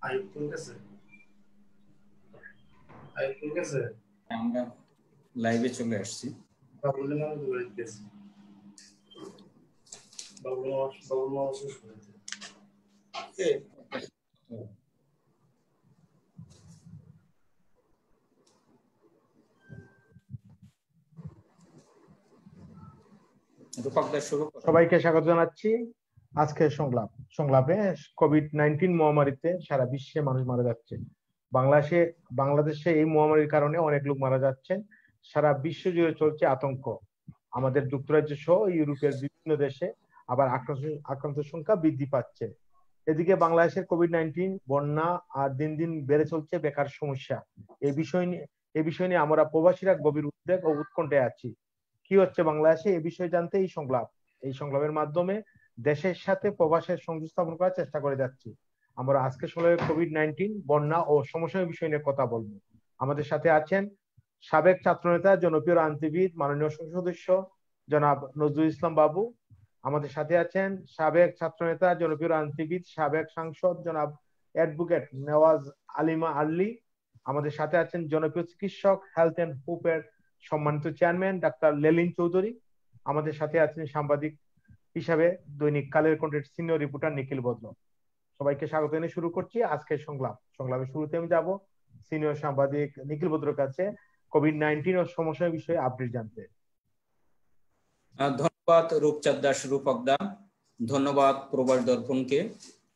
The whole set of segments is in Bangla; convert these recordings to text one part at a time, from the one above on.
আইফোন গেছে আইফোন গেছে আমরা লাইভে চলে আসছি। বাবুল নাম বলে দিয়েছে বাবুল মামা শেষ করেছে সবাইকে স্বাগত জানাচ্ছি। আজকের সংলাপে কোভিড-19 মহামারীতে সারা বিশ্বে মানুষ মারা যাচ্ছে। বাংলাদেশে এই মহামারীর কারণে অনেক লোক মারা যাচ্ছেন। সারা বিশ্ব জুড়ে চলছে আতঙ্ক। আমাদের যুক্তরাজ্য সহ ইউরোপের বিভিন্ন দেশে আবার আক্রান্তের সংখ্যা বৃদ্ধি পাচ্ছে। এদিকে বাংলাদেশের কোভিড-19 বন্যা আর দিন দিন বেড়ে চলছে বেকার সমস্যা। এই বিষয় নিয়ে আমরা প্রবাসীরা গভীর উদ্বেগ ও উৎকণ্ঠায় আছি। কি হচ্ছে বাংলাদেশে এই বিষয়ে জানতে এই সংলাপের মাধ্যমে দেশের সাথে প্রবাসের সংযোগ স্থাপন করার চেষ্টা করে যাচ্ছি। আমরা আজকে কোভিড-19 বন্যা ও সমসাময়িক বিষয় নিয়ে কথা বলবো। আমাদের সাথে আছেন সাবেক ছাত্রনেতা, জনপ্রিয় রাজনীতিবিদ, মাননীয় সংসদ সদস্য জনাব নজরুল ইসলাম বাবু। আমাদের সাথে আছেন সাবেক ছাত্রনেতা, জনপ্রিয় রাজনীতিবিদ, সাবেক সাংসদ জনাব অ্যাডভোকেট নেওয়াজ আলিমা আলী। আমাদের সাথে আছেন জনপ্রিয় চিকিৎসক, হেলথ এন্ড হোপের সম্মানিত চেয়ারম্যান ডাক্তার লেলিন চৌধুরী। আমাদের সাথে আছেন সাংবাদিক হিসাবে দৈনিক কালের কণ্ঠের সিনিয়র রিপোর্টার নিখিল বদল। সবাইকে স্বাগত জানিয়ে শুরু করছি আজকের সংলাপের শুরুতে আমি যাব সিনিয়র সাংবাদিক নিখিল বদলের কাছে কোভিড-19 ও সমস্যার বিষয়ে আপডেট জানতে। ধন্যবাদ রূপচাঁদ দাস রূপকদা, ধন্যবাদ প্রবাস দর্পণকে।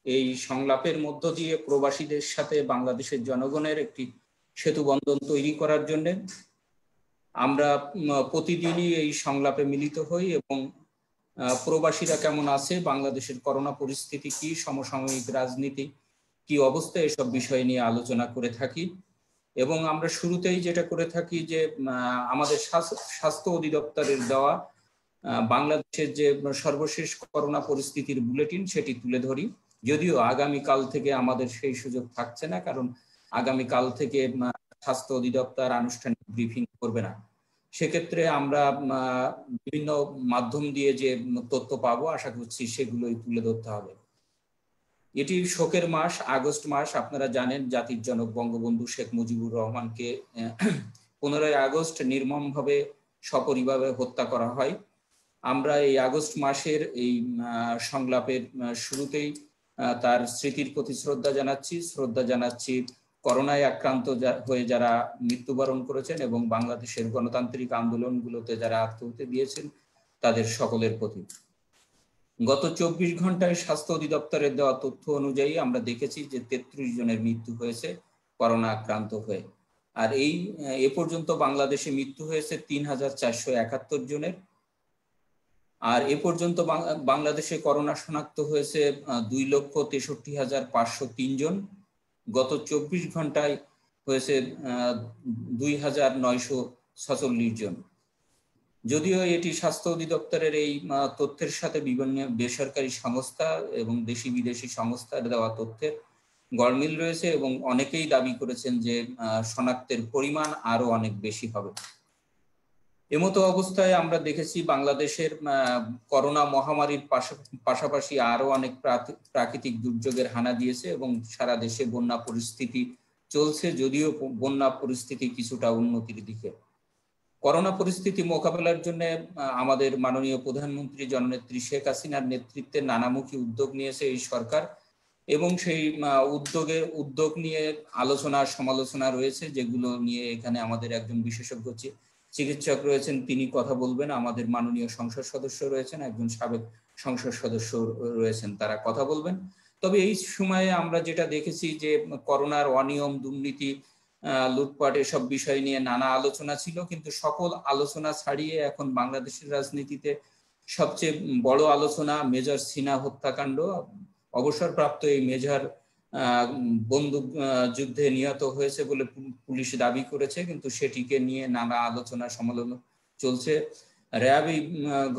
এই সংলাপের মধ্য দিয়ে প্রবাসীদের সাথে বাংলাদেশের জনগণের একটি সেতু বন্ধন তৈরি করার জন্য আমরা প্রতিদিনই এই সংলাপে মিলিত হই এবং প্রবাসীরা কেমন আছে, বাংলাদেশের করোনা পরিস্থিতি কি, সমসাময়িক রাজনীতি কি অবস্থা, এসব বিষয় নিয়ে আলোচনা করে থাকি। এবং আমরা শুরুতেই যেটা করে থাকি যে আমাদের স্বাস্থ্য অধিদপ্তরের দেওয়া বাংলাদেশের যে সর্বশেষ করোনা পরিস্থিতির বুলেটিন সেটি তুলে ধরি। যদিও আগামীকাল থেকে আমাদের সেই সুযোগ থাকছে না, কারণ আগামীকাল থেকে স্বাস্থ্য অধিদপ্তর আনুষ্ঠানিক ব্রিফিং করবে না। সেক্ষেত্রে আমরা বিভিন্ন মাধ্যম দিয়ে যে তথ্য পাবো আশা করছি সেগুলোই তুলে ধরতে হবে। এটি শোকের মাস, আগস্ট মাস। আপনারা জানেন জাতির জনক বঙ্গবন্ধু শেখ মুজিবুর রহমানকে 15 আগস্ট নির্মমভাবে সপরিবারে হত্যা করা হয়। আমরা এই আগস্ট মাসের এই সংলাপের শুরুতেই তার স্মৃতির প্রতি শ্রদ্ধা জানাচ্ছি করোনায় আক্রান্ত হয়ে যারা মৃত্যুবরণ করেছেন এবং বাংলাদেশের গণতান্ত্রিক আন্দোলনগুলোতে যারা আত্মহত্যা দিয়েছেন তাদের সকলের প্রতি। গত 24 ঘন্টায় স্বাস্থ্য অধিদপ্তরের দেওয়া তথ্য অনুযায়ী আমরা দেখেছি যে 33 জনের মৃত্যু হয়েছে করোনা আক্রান্ত হয়ে। আর এ পর্যন্ত বাংলাদেশে মৃত্যু হয়েছে 3471 জনের। আর এ পর্যন্ত বাংলাদেশে করোনা শনাক্ত হয়েছে 2,63,503 জন। গত 24 ঘন্টায় হয়েছে 2,946 জন। যদিও এটি স্বাস্থ্য অধিদপ্তরের এই তথ্যের সাথে বিভিন্ন বেসরকারি সংস্থা এবং দেশি বিদেশি সংস্থার দেওয়া তথ্যের গরমিল রয়েছে এবং অনেকেই দাবি করেছেন যে শনাক্তের পরিমাণ আরো অনেক বেশি হবে। এমতো অবস্থায় আমরা দেখেছি বাংলাদেশের করোনা মহামারীর পাশাপাশি আরো অনেক প্রাকৃতিক দুর্যোগের হানা দিয়েছে এবং সারা দেশে বন্যা পরিস্থিতি চলছে, যদিও বন্যা পরিস্থিতি কিছুটা উন্নতির দিকে। করোনা পরিস্থিতি মোকাবেলার জন্য আমাদের মাননীয় প্রধানমন্ত্রী জননেত্রী শেখ হাসিনার নেতৃত্বে নানামুখী উদ্যোগ নিয়েছে এই সরকার এবং সেই উদ্যোগ নিয়ে আলোচনা সমালোচনা রয়েছে, যেগুলো নিয়ে এখানে আমাদের একজন বিশেষজ্ঞ চিকিৎসক রয়েছেন, তিনি কথা বলবেন। আমাদের মাননীয় সংসদ সদস্য রয়েছেন, একজন সাবেক সংসদ সদস্য রয়েছেন, তারা কথা বলবেন। তবে এই সময়ে আমরা যেটা দেখেছি যে করোনার অনিয়ম, দুর্নীতি, লুটপাট এসব বিষয় নিয়ে নানা আলোচনা ছিল, কিন্তু সকল আলোচনা ছাড়িয়ে এখন বাংলাদেশের রাজনীতিতে সবচেয়ে বড় আলোচনা মেজর সিনহা হত্যাকাণ্ড। অবসরপ্রাপ্ত এই মেজর বন্দুক যুদ্ধে নিহত হয়েছে বলে পুলিশ দাবি করেছে, কিন্তু সেটিকে নিয়ে নানা আলোচনা সমালোচনা চলছে। র্যাব এই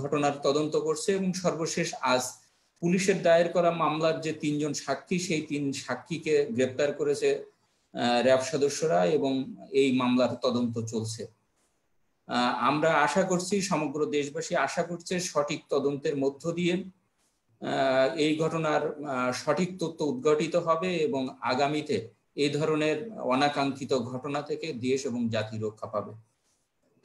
ঘটনার তদন্ত করছে এবং সর্বশেষ আজ পুলিশের দায়ের করা মামলার যে 3 জন সাক্ষী, সেই 3 সাক্ষীকে গ্রেপ্তার করেছে র্যাব সদস্যরা এবং এই মামলার তদন্ত চলছে। আমরা আশা করছি, সমগ্র দেশবাসী আশা করছে সঠিক তদন্তের মধ্য দিয়ে এই ঘটনার সঠিক তথ্য উদ্ঘাটিত হবে এবং আগামীতে এই ধরনের অনাকাঙ্ক্ষিত ঘটনা থেকে দেশ এবং জাতি রক্ষা পাবে।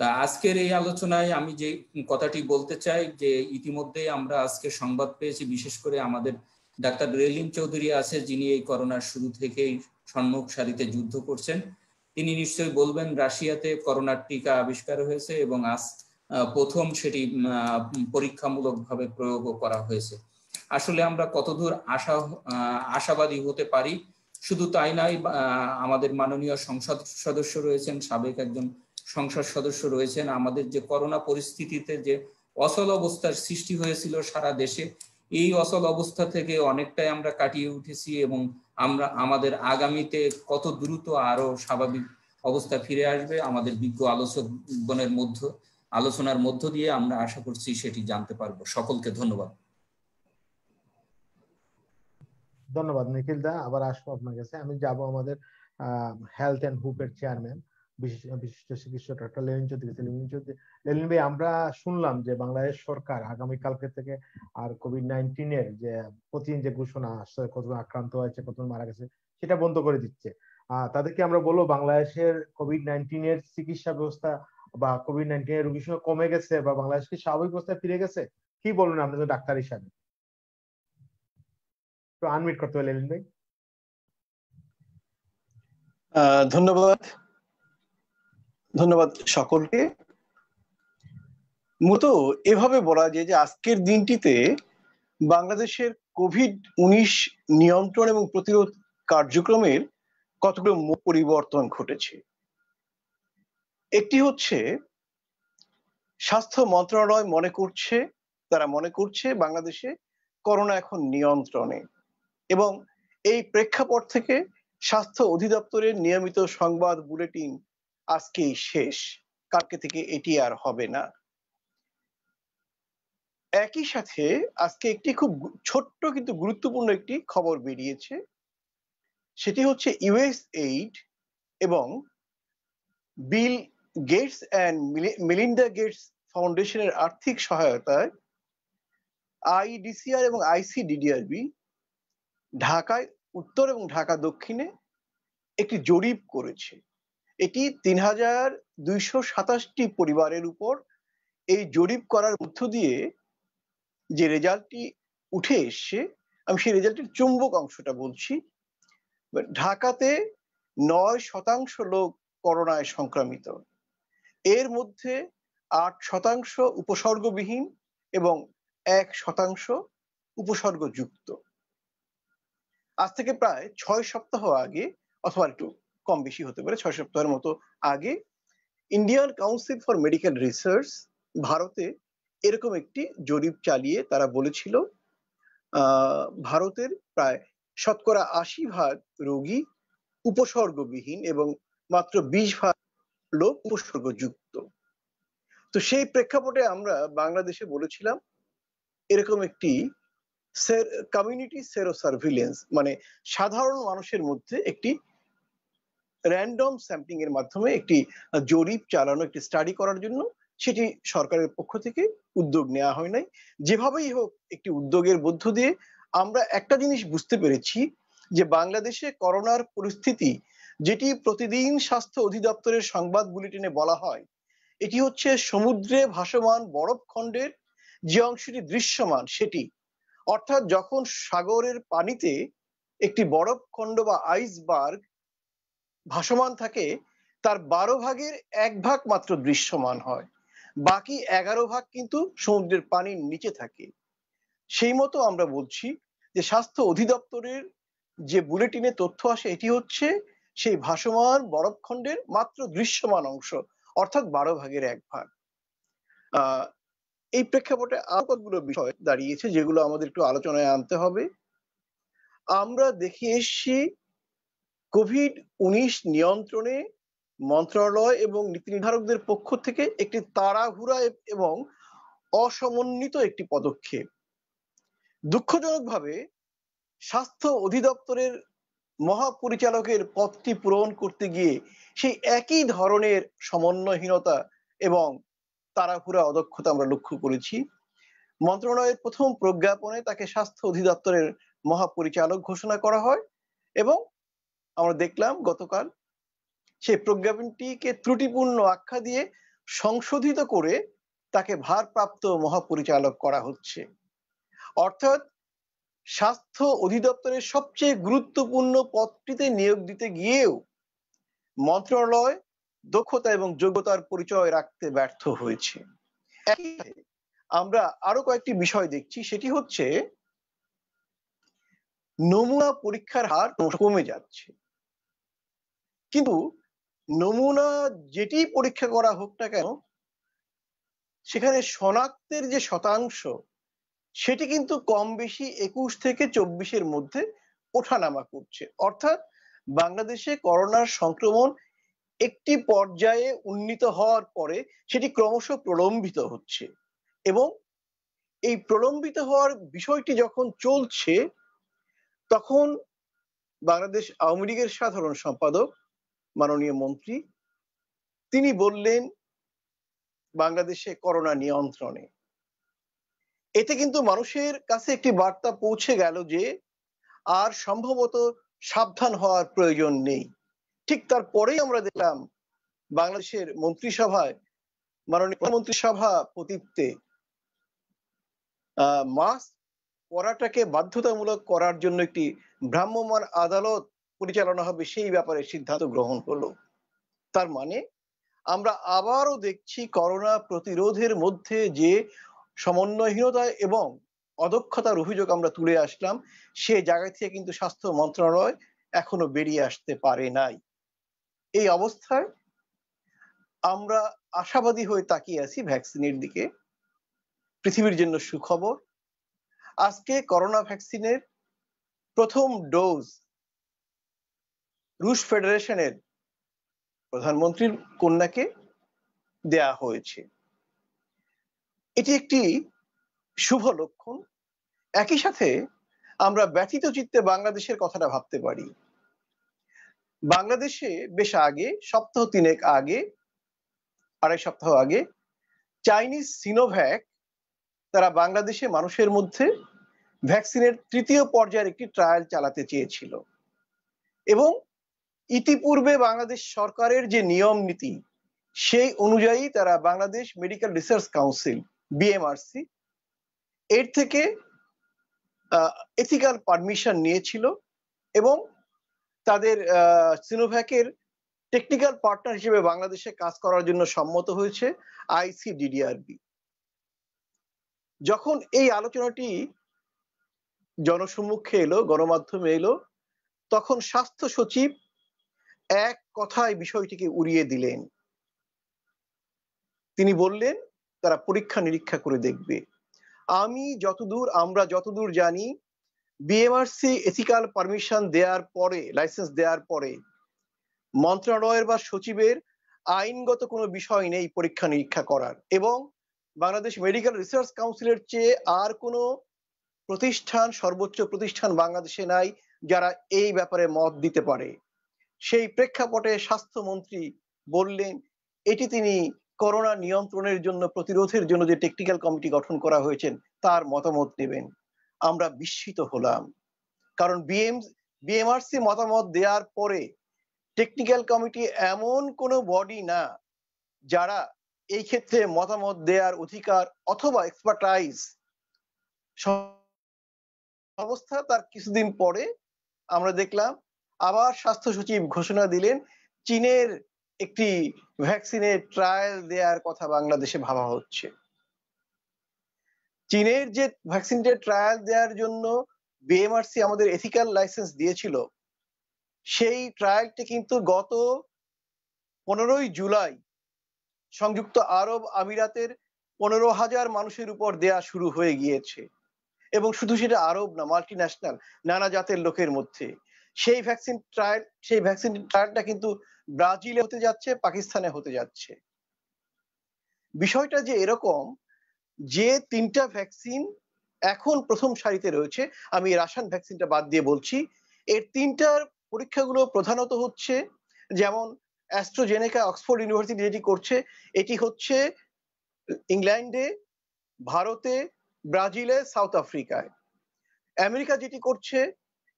তা আজকের এই আলোচনায় আমি যে কথাটি বলতে চাই যে ইতিমধ্যে আমরা আজকে সংবাদ পেয়েছি, বিশেষ করে আমাদের ডাক্তার রেলিন চৌধুরী আছে, যিনি এই করোনার শুরু থেকেই সম্মুখ সারিতে যুদ্ধ করছেন। তিনি নিশ্চয়ই বলবেন রাশিয়াতে করোনার টিকা আবিষ্কার হয়েছে এবং আজ প্রথম সেটি পরীক্ষামূলকভাবে প্রয়োগও করা হয়েছে। আসলে আমরা কতদূর আশাবাদী হতে পারি। শুধু তাই নয়, আমাদের মাননীয় সংসদ সদস্য রয়েছেন, সাবেক একজন সংসদ সদস্য রয়েছেন। আমাদের যে করোনা পরিস্থিতিতে যে অচল অবস্থার সৃষ্টি হয়েছিল সারা দেশে, এই অচল অবস্থা থেকে অনেকটাই আমরা কাটিয়ে উঠেছি এবং আমরা আমাদের আগামীতে কত দ্রুত আরো স্বাভাবিক অবস্থা ফিরে আসবে আমাদের বিজ্ঞ আলোচকগণের আলোচনার মধ্য দিয়ে আমরা আশা করছি সেটি জানতে পারবো। সকলকে ধন্যবাদ। ধন্যবাদ নিখিল দা। আবার আসবো আপনার কাছে। আমি যাব আমাদের হেলথ এন্ড হুপের চেয়ারম্যান বিশিষ্ট চিকিৎসক ডক্টর লেলিন চৌধুরী। লেলিন ভাই, আমরা শুনলাম যে বাংলাদেশ সরকার আগামীকালকে থেকে আর কোভিড-19 এর যে প্রতিদিন যে ঘোষণা আসছে, কত আক্রান্ত হয়েছে, কত মারা গেছে, সেটা বন্ধ করে দিচ্ছে। তাদেরকে আমরা বলবো বাংলাদেশের কোভিড-19 এর চিকিৎসা ব্যবস্থা বা কোভিড-19 এর রোগীর সংখ্যা কমে গেছে বা বাংলাদেশ কি স্বাভাবিক অবস্থায় ফিরে গেছে? কি বলবেন আপনি তো ডাক্তার হিসাবে? তো আনমিউট করতে হবে লেলিন ভাই। ধন্যবাদ সকলকে। মূলত এভাবে বলা যায় যে আজকের দিনটিতে বাংলাদেশের কোভিড-19 নিয়ন্ত্রণ এবং প্রতিরোধ কার্যক্রমের কতগুলো পরিবর্তন ঘটেছে। একটি হচ্ছে স্বাস্থ্য মন্ত্রণালয় তারা মনে করছে বাংলাদেশে করোনা এখন নিয়ন্ত্রণে, এবং এই প্রেক্ষাপট থেকে স্বাস্থ্য অধিদপ্তরের নিয়মিত সংবাদ বুলেটিন আজকেই শেষ, কালকে থেকে এটি আর হবে না। একই সাথে আজকে একটি খুব ছোট্ট কিন্তু গুরুত্বপূর্ণ একটি খবর বেরিয়েছে, সেটি হচ্ছে ইউএসএইড এবং Bill Gates and Melinda Gates ফাউন্ডেশনের আর্থিক সহায়তায় আইডিসিআর এবং আইসিডিডিআরবি ঢাকায় উত্তর এবং ঢাকা দক্ষিণে একটি জরিপ করেছে। এটি ৩,২২৭টি পরিবারের উপর এই জরিপ করার মধ্য দিয়ে যে রেজাল্টটি উঠে এসছে, আমি সেই রেজাল্টের চুম্বক অংশটা বলছি। ঢাকাতে ৯% লোক করোনায় সংক্রামিত, এর মধ্যে ৮% উপসর্গবিহীন এবং ১% উপসর্গযুক্ত। আজ থেকে প্রায় ৬ সপ্তাহ আগে, অথবা একটু কম বেশি হতে পারে, ৬ সপ্তাহের মতো আগে, Indian council for medical research ভারতে এরকম একটি জরিপ চালিয়ে তারা বলেছিল ভারতের প্রায় ৮০% রোগী উপসর্গবিহীন এবং মাত্র ২০% লোক উপসর্গযুক্ত। তো সেই প্রেক্ষাপটে আমরা বাংলাদেশে বলেছিলাম এরকম একটি কমিউনিটি সেরো সার্ভিলেন্স, মানে সাধারণ মানুষের মধ্যে একটি র্যান্ডম স্যাম্পলিং এর মাধ্যমে একটি জরিপ চালানো, একটি স্টাডি করার জন্য সেটি সরকারের পক্ষ থেকে উদ্যোগ নেওয়া হয় নাই। যেভাবেই হোক একটি উদ্যোগের মধ্য দিয়ে আমরা একটা জিনিস বুঝতে পেরেছি যে বাংলাদেশে করোনার পরিস্থিতি, যেটি প্রতিদিন স্বাস্থ্য অধিদপ্তরের সংবাদ বুলেটিনে বলা হয়, এটি হচ্ছে সমুদ্রে ভাসমান বরফ খণ্ডের যে অংশটি দৃশ্যমান সেটি, অর্থাৎ যখন সাগরের পানিতে একটি বরফ খণ্ড বা আইসবার্গ ভাসমান থাকে, তার ১২ ভাগের ১ ভাগ মাত্র দৃশ্যমান হয়, বাকি ১১ ভাগ কিন্তু সমুদ্রের পানির নিচে থাকে। সেই মতো আমরা বলছি যে স্বাস্থ্য অধিদপ্তরের যে বুলেটিনে তথ্য আসে, এটি হচ্ছে সেই ভাসমান বরফখণ্ডের মাত্র দৃশ্যমান অংশ, অর্থাৎ ১২ ভাগের ১ ভাগ। এই প্রেক্ষাপটে আরো কতগুলো বিষয় দাঁড়িয়েছে যেগুলো আমাদের একটু আলোচনায় আনতে হবে। আমরা দেখে এসছি কোভিড-19 নিয়ন্ত্রণে মন্ত্রণালয় এবং নীতি নির্ধারকদের পক্ষ থেকে একটি তাড়াহুড়া এবং অসমন্বিত একটি পদক্ষেপ। দুঃখজনকভাবে স্বাস্থ্য অধিদপ্তরের মহাপরিচালকের পদটি পূরণ করতে গিয়ে সেই একই ধরনের সমন্বয়হীনতা এবং তাড়াহুড়া অদক্ষতা আমরা লক্ষ্য করেছি। মন্ত্রণালয়ের প্রথম প্রজ্ঞাপনে তাকে স্বাস্থ্য অধিদপ্তরের মহাপরিচালক ঘোষণা করা হয় এবং আমরা দেখলাম গতকাল সেই প্রজ্ঞাপনটিকে ত্রুটিপূর্ণ আখ্যা দিয়ে সংশোধিত করে তাকে ভারপ্রাপ্ত মহাপরিচালক করা হচ্ছে। অর্থাৎ স্বাস্থ্য অধিদপ্তরের সবচেয়ে গুরুত্বপূর্ণ পদটিতে নিয়োগ দিতে গিয়েও মন্ত্রণালয় দক্ষতা এবং যোগ্যতার পরিচয় রাখতে ব্যর্থ হয়েছে। একই সাথে আমরা আরো কয়েকটি বিষয় দেখছি, সেটি হচ্ছে নমুনা পরীক্ষার হার কমে যাচ্ছে, কিন্তু নমুনা যেটি পরীক্ষা করা হোক না কেন সেখানে শনাক্তের যে শতাংশ সেটি কিন্তু কম বেশি 21 থেকে 24-এর মধ্যে ওঠানামা করছে। অর্থাৎ বাংলাদেশে করোনার সংক্রমণ একটি পর্যায়ে উন্নীত হওয়ার পরে সেটি ক্রমশ প্রলম্বিত হচ্ছে এবং এই প্রলম্বিত হওয়ার বিষয়টি যখন চলছে তখন বাংলাদেশ আওয়ামী লীগের সাধারণ সম্পাদক মাননীয় মন্ত্রী তিনি বললেন বাংলাদেশে করোনা নিয়ন্ত্রণে। এতে কিন্তু মানুষের কাছে একটি বার্তা পৌঁছে গেল যে আর সম্ভবত সাবধান হওয়ার প্রয়োজন নেই। ঠিক তারপরেই আমরা দেখলাম বাংলাদেশের মন্ত্রিসভায় মাননীয় প্রধানমন্ত্রী সভাপতিত্বে মাস্ক পরাটাকে বাধ্যতামূলক করার জন্য একটি ভ্রাম্যমাণ আদালত পরিচালনা হবে সেই ব্যাপারে সিদ্ধান্ত গ্রহণ করলো। তার মানে আমরা আবারও দেখছি করোনা প্রতিরোধের মধ্যে যে সমন্বয়হীনতা এবং অদক্ষতার অভিযোগ আমরা তুলে আসলাম সে জায়গা থেকে কিন্তু স্বাস্থ্য মন্ত্রণালয় এখনো বেরিয়ে আসতে পারে নাই। এই অবস্থায় আমরা আশাবাদী হয়ে তাকিয়ে আছি ভ্যাকসিনের দিকে। পৃথিবীর জন্য সুখবর, আজকে করোনা ভ্যাকসিনের প্রথম ডোজ রুশ ফেডারেশনের প্রধানমন্ত্রীর কন্যাকে দেয়া হয়েছে। এটি একটি শুভ লক্ষণ। একই সাথে আমরা ব্যথিত চিত্তে বাংলাদেশের কথাটা ভাবতে পারি। বাংলাদেশে বেশ আগে সপ্তাহ তিনেক আগে, আড়াই সপ্তাহ আগে চাইনিজ সিনোভ্যাক তারা বাংলাদেশে মানুষের মধ্যে ভ্যাকসিনের তৃতীয় পর্যায়ের একটি ট্রায়াল চালাতে চেয়েছিল এবং ইতিপূর্বে বাংলাদেশ সরকারের যে নিয়ম নীতি সেই অনুযায়ী তারা Bangladesh medical research council BMRC এর থেকে এথিক্যাল পারমিশন নিয়েছিল এবং তাদের সিনোভ্যাকের টেকনিক্যাল পার্টনার হিসেবে বাংলাদেশে কাজ করার জন্য সম্মত হয়েছে আইসিডিডিআরবি। যখন এই আলোচনাটি জনসম্মুখে এলো, গণমাধ্যমে এলো, তখন স্বাস্থ্য সচিব এক কথায় বিষয়টিকে উড়িয়ে দিলেন। তিনি বললেন তারা পরীক্ষা নিরীক্ষা করে দেখবে। আমরা যতদূর জানি বিএমআরসি এথিক্যাল পারমিশন দেওয়ার পরে, লাইসেন্স দেওয়ার পরে মন্ত্রণালয়ের বা সচিবের আইনগত কোনো বিষয় নেই পরীক্ষা নিরীক্ষা করার এবং বাংলাদেশ মেডিকেল রিসার্চ কাউন্সিলের চেয়ে আর কোনো প্রতিষ্ঠান, সর্বোচ্চ প্রতিষ্ঠান বাংলাদেশে নাই যারা এই ব্যাপারে মত দিতে পারে। সেই প্রেক্ষাপটে স্বাস্থ্যমন্ত্রী বললেন এটি তিনি করোনা নিয়ন্ত্রণের জন্য, প্রতিরোধের জন্য যে টেকনিক্যাল কমিটি গঠন করা হয়েছেন তার মতামত নেবেন। আমরা বিস্মিত হলাম, কারণ বিএমআরসি মতামত দেওয়ার পরে টেকনিক্যাল কমিটি এমন কোনো বডি না যারা এই ক্ষেত্রে মতামত দেওয়ার অধিকার অথবা এক্সপার্টাইজ অবস্থা। তার কিছুদিন পরে আমরা দেখলাম আবার স্বাস্থ্য সচিব ঘোষণা দিলেন চীনের একটি ভ্যাকসিনের ট্রায়াল দেওয়ার কথা বাংলাদেশে ভাবা হচ্ছে। চীনের যে ভ্যাকসিনটির ট্রায়াল দেওয়ার জন্য বিএমআরসি আমাদের এথিক্যাল লাইসেন্স দিয়েছিল সেই ট্রায়ালটি কিন্তু গত 15ই জুলাই সংযুক্ত আরব আমিরাতের 15,000 মানুষের উপর দেয়া শুরু হয়ে গিয়েছে এবং শুধু সেটা আরব না, মাল্টিন্যাশনাল, নানা জাতের লোকের মধ্যে। সেই ভ্যাকসিন ট্রায়ালটা কিন্তু ব্রাজিলে হতে যাচ্ছে, পাকিস্তানে হতে যাচ্ছে। বিষয়টা যে এরকম, যে 3টা ভ্যাকসিন এখন প্রথম সারিতে রয়েছে, আমি রাশিয়ান ভ্যাকসিনটা বাদ দিয়ে বলছি, এর 3টার পরীক্ষাগুলো প্রধানত হচ্ছে, যেমন অ্যাস্ট্রাজেনেকা অক্সফোর্ড ইউনিভার্সিটি যেটি করছে এটি হচ্ছে ইংল্যান্ডে, ভারতে, ব্রাজিলে, সাউথ আফ্রিকায়। আমেরিকা যেটি করছে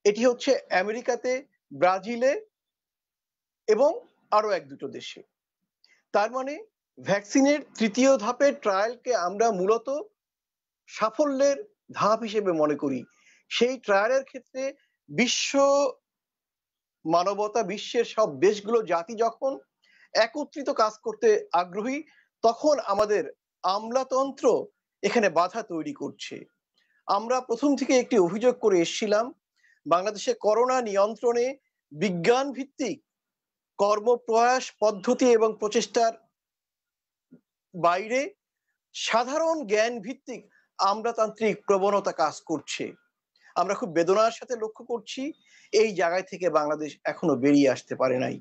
এটি হচ্ছে আমেরিকাতে, ব্রাজিলে এবং আরো 1-2 দেশে। তার মানে ভ্যাকসিনের তৃতীয় ধাপের ট্রায়ালকে আমরা মূলত সাফল্যের ধাপ হিসেবে মনে করি। সেই ট্রায়ালের ক্ষেত্রে বিশ্ব মানবতা, বিশ্বের সব দেশগুলো, জাতি যখন একত্রিত কাজ করতে আগ্রহী, তখন আমাদের আমলাতন্ত্র এখানে বাধা তৈরি করছে। আমরা প্রথম থেকে একটি অভিযোগ করে এসেছিলাম, বাংলাদেশে করোনা নিয়ন্ত্রণে বিজ্ঞান ভিত্তিক কর্মপ্রয়াস পদ্ধতি এবং প্রচেষ্টার বাইরে সাধারণ জ্ঞান ভিত্তিক আমলাতান্ত্রিক প্রবণতা কাজ করছে। আমরা খুব বেদনার সাথে লক্ষ্য করছি এই জায়গায় থেকে বাংলাদেশ এখনো বেরিয়ে আসতে পারে নাই।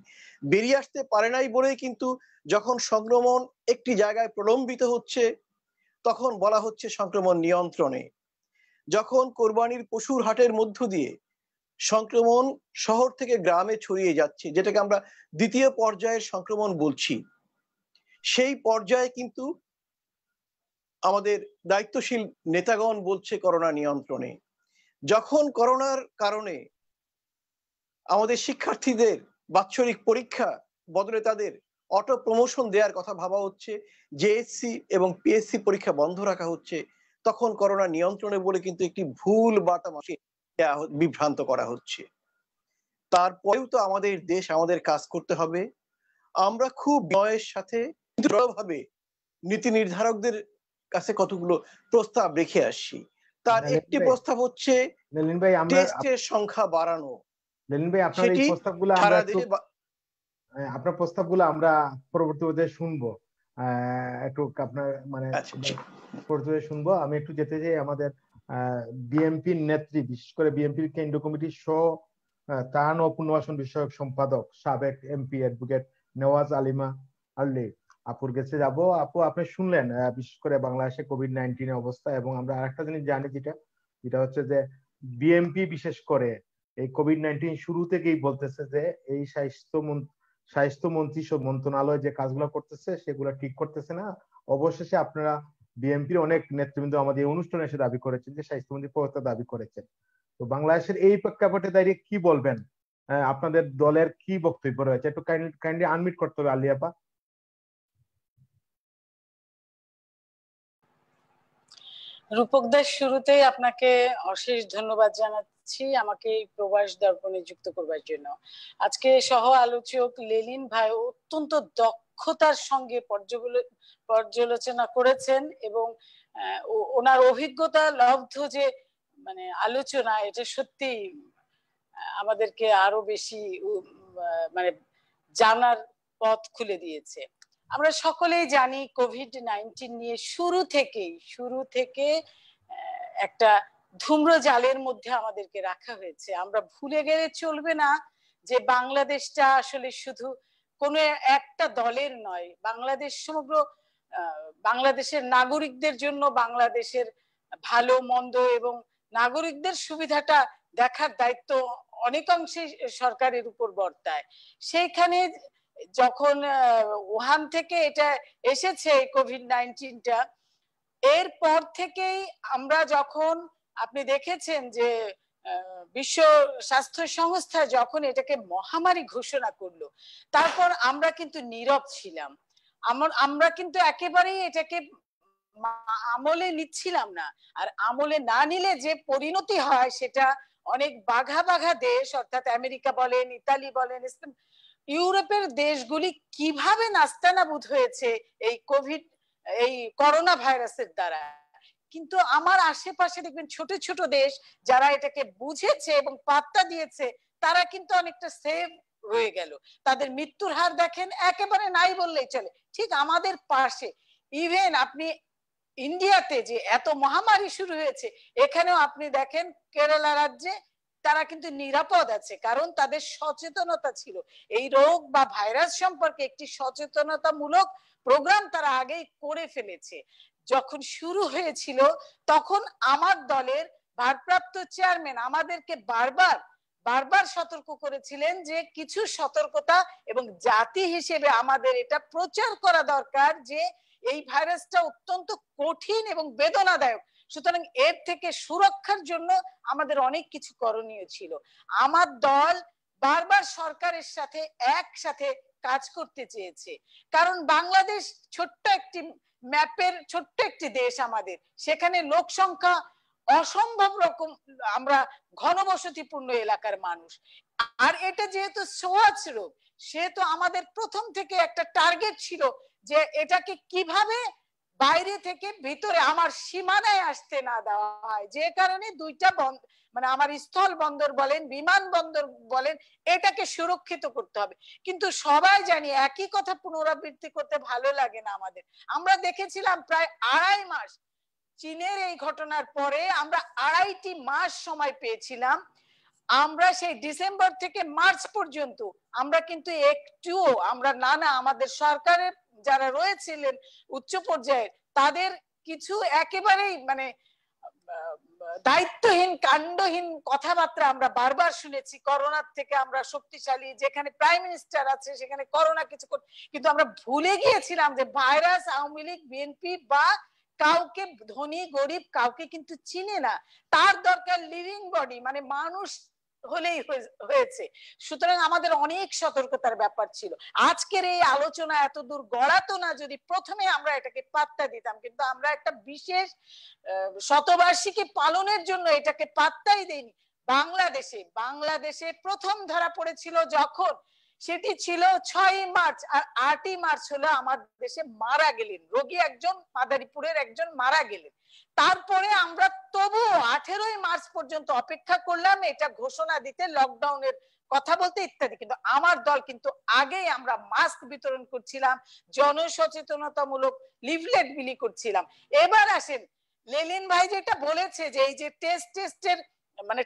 বেরিয়ে আসতে পারে নাই বলেই কিন্তু যখন সংক্রমণ একটি জায়গায় প্রলম্বিত হচ্ছে তখন বলা হচ্ছে সংক্রমণ নিয়ন্ত্রণে। যখন কোরবানির পশুর হাটের মধ্য দিয়ে সংক্রমণ শহর থেকে গ্রামে ছড়িয়ে যাচ্ছে, যেটাকে আমরা দ্বিতীয় পর্যায়ের সংক্রমণ বলছি, সেই পর্যায়ে কিন্তু আমাদের দায়িত্বশীল নেতাগণ বলছে করোনা নিয়ন্ত্রণে। যখন করোনার কারণে আমাদের শিক্ষার্থীদের বাৎসরিক পরীক্ষা বদলে তাদের অটো প্রমোশন দেওয়ার কথা ভাবা হচ্ছে, জেএসসি এবং পিএসসি পরীক্ষা বন্ধ রাখা হচ্ছে, তখন করোনা নিয়ন্ত্রণে বলে কিন্তু একটি ভুল বার্তা মাসে বিভ্রান্ত করা হচ্ছে। তারপরেও তো আমাদের দেশ, আমাদের কাজ করতে হবে। আমরা খুব বিনয়ের সাথে দৃঢ়ভাবে নীতি নির্ধারকদের কাছে কতগুলো প্রস্তাব রেখে আসছি। তার একটি প্রস্তাব হচ্ছে টেস্টের সংখ্যা বাড়ানো। লেলিন ভাই, আপনার এই প্রস্তাবগুলো আমরা আপনার প্রস্তাবগুলো আমরা পরবর্তীতে শুনবো, একটু আপনার মানে পরবর্তীতে শুনবো। আমি একটু যেতে চাই আমাদের বিএনপির নেত্রী, বিশেষ করে বিএনপির কেন্দ্রীয় কমিটির সহ ত্রাণ ও পুনর্বাসন বিষয়ক সম্পাদক সাবেক এমপি অ্যাডভোকেট নেওয়াজ আলিমা আল্লি আপুর কাছে যাব। আপু, আপনি শুনলেন বিশেষ করে বাংলাদেশে কোভিড-19 অবস্থা, এবং আমরা আরেকটা জিনিস জানি যেটা হচ্ছে যে বিএনপি বিশেষ করে এই কোভিড-19 শুরু থেকেই বলতেছে যে এই স্বাস্থ্যমন্ত্রী সব মন্ত্রণালয় যে কাজগুলো করতেছে সেগুলো ঠিক করতেছে না। অবশেষে আপনারা বিএনপির অনেক নেতৃবৃন্দ আমাদের অনুষ্ঠানে এসে দাবি করেছেন যে স্বাস্থ্যমন্ত্রী পদত্যাগ দাবি করেছেন। তো বাংলাদেশের এই প্রেক্ষাপটে দাঁড়িয়ে কি বলবেন? আপনাদের দলের কি বক্তব্য রয়েছে? একটু কাইন্ডলি আনমিউট করতে হবে আলিয়াপা। রূপক দাস, শুরুতেই আপনাকে অশেষ ধন্যবাদ জানাচ্ছি আমাকে এই প্রবাস দর্পণে যুক্ত করবার জন্য। আজকে সহ আলোচক লেলিন ভাই অত্যন্ত দক্ষতার সঙ্গে পর্যালোচনা করেছেন এবং ওনার অভিজ্ঞতা লব্ধ যে মানে আলোচনা, এটা সত্যি আমাদেরকে আরো বেশি মানে জানার পথ খুলে দিয়েছে। আমরা সকলেই জানি কোভিড-19 নিয়ে শুরু থেকে একটা ধূম্র জালের মধ্যে আমাদেরকে রাখা হয়েছে। আমরা ভুলে গেলে চলবে না যে বাংলাদেশটা আসলে শুধু কোনো একটা দলের নয়, বাংলাদেশ সমগ্র বাংলাদেশের নাগরিকদের জন্য, বাংলাদেশের ভালো মন্দ এবং নাগরিকদের সুবিধাটা দেখার দায়িত্ব অনেকাংশে সরকারের উপর বর্তায়। সেইখানে যখন উহান থেকে এটা এসেছে কোভিড-19টা, এরপর থেকেই আমরা যখন আপনি দেখেছেন যে বিশ্ব স্বাস্থ্য সংস্থা যখন এটাকে মহামারী ঘোষণা করলো, তারপর আমরা কিন্তু নীরব ছিলাম। আমরা কিন্তু একেবারেই এটাকে আমলে নিচ্ছিলাম না। আর আমলে না নিলে যে পরিণতি হয় সেটা অনেক বাঘা দেশ, অর্থাৎ আমেরিকা বলেন, ইতালি বলেন, ইউরোপের দেশগুলি কিভাবে নাস্তানাবুদ হয়েছে এই করোনা ভাইরাসের দ্বারা। কিন্তু আমার আশেপাশে দেখবেন ছোট ছোট দেশ যারা এটাকে বুঝেছে এবং পাত্তা দিয়েছে, তারা কিন্তু অনেকটা সেভ রয়ে গেল। তাদের মৃত্যুর হার দেখেন একেবারে নাই বললেই চলে। ঠিক আমাদের পাশে ইভেন আপনি ইন্ডিয়াতে যে এত মহামারী শুরু হয়েছে, এখানেও আপনি দেখেন কেরালা রাজ্যে তারা কিন্তু নিরাপদ আছে, কারণ তাদের সচেতনতা ছিল। এই রোগ বা ভাইরাস সম্পর্কে একটি সচেতনতামূলক প্রোগ্রাম তারা আগেই করে ফেলেছে। যখন শুরু হয়েছিল তখন আমার দলের ভারপ্রাপ্ত চেয়ারম্যান আমাদেরকে বারবার সতর্ক করেছিলেন যে কিছু সতর্কতা এবং জাতি হিসেবে আমাদের এটা প্রচার করা দরকার যে এই ভাইরাসটা অত্যন্ত কঠিন এবং বেদনাদায়ক। সুতরাং এর থেকে সুরক্ষার জন্য আমাদের অনেক কিছু করণীয় ছিল। আমার দল বারবার সরকারের সাথে একসাথে কাজ করতে চেয়েছে, কারণ বাংলাদেশ ছোট্ট একটি ম্যাপের ছোট্ট একটি দেশ আমাদের, সেখানে লোক সংখ্যা অসম্ভব রকম, আমরা ঘনবসতিপূর্ণ এলাকার মানুষ। আর এটা যেহেতু সোয়াচ রোগ, সেহেতু আমাদের প্রথম থেকে একটা টার্গেট ছিল যে এটাকে কিভাবে বাইরে থেকে ভিতরে আমার সীমানায় আসতে না দেওয়া হয়, যে কারণে দুইটা মানে আমার স্থল বন্দর বলেন বিমান বন্দর বলেন এটাকে সুরক্ষিত করতে হবে। কিন্তু সবাই জানি একই কথা পুনরাবৃত্তি করতে ভালো লাগে না আমাদের। আমরা দেখেছিলাম প্রায় 2.5 মাস চীনের এই ঘটনার পরে আমরা 2.5টি মাস সময় পেয়েছিলাম। আমরা সেই ডিসেম্বর থেকে মার্চ পর্যন্ত আমরা কিন্তু একটুও আমরা না আমাদের সরকারের যারা রয়েছিলেন উচ্চ পর্যায়ে তাদের কিছু একেবারেই মানে দায়িত্বহীন কাণ্ডহীন কথাবার্তা আমরা বারবার শুনেছি। করোনার থেকে আমরা শক্তিশালী, যেখানে প্রাইম মিনিস্টার আছে সেখানে করোনা কিছু, কিন্তু আমরা ভুলে গিয়েছিলাম যে ভাইরাস আওয়ামী লীগ বিএনপি বা কাউকে ধনী গরিব কাউকে কিন্তু চিনে না, তার দরকার লিভিং বডি মানে মানুষ হলেই হয়েছে। সুতরাং আমাদের অনেক সতর্কতার ব্যাপার ছিল। আজকের এই আলোচনা এত দূর গড়াতো না যদি প্রথমে আমরা এটাকে পাত্তা দিতাম, কিন্তু আমরা একটা বিশেষ শতবার্ষিকী পালনের জন্য এটাকে পাত্তাই দেইনি। বাংলাদেশে প্রথম ধরা পড়েছিল যখন, সেটি ছিল 6 মার্চ, আর 8 মার্চ হলো আমার দেশে মারা গেলেন রোগী একজন, মাদারীপুরের একজন মারা গেলেন। তারপরে আমরা তবুও 18 মার্চ পর্যন্ত অপেক্ষা করলাম এটা ঘোষণা দিতে, লকডাউনের কথা বলতে ইত্যাদি। কিন্তু আমার দল কিন্তু আগেই আমরা মাস্ক বিতরণ করছিলাম, জনসচেতনতামূলক লিফলেট বিলি করছিলাম। এবার আসেন, লেলিন ভাই যেটা বলেছে যে এই যে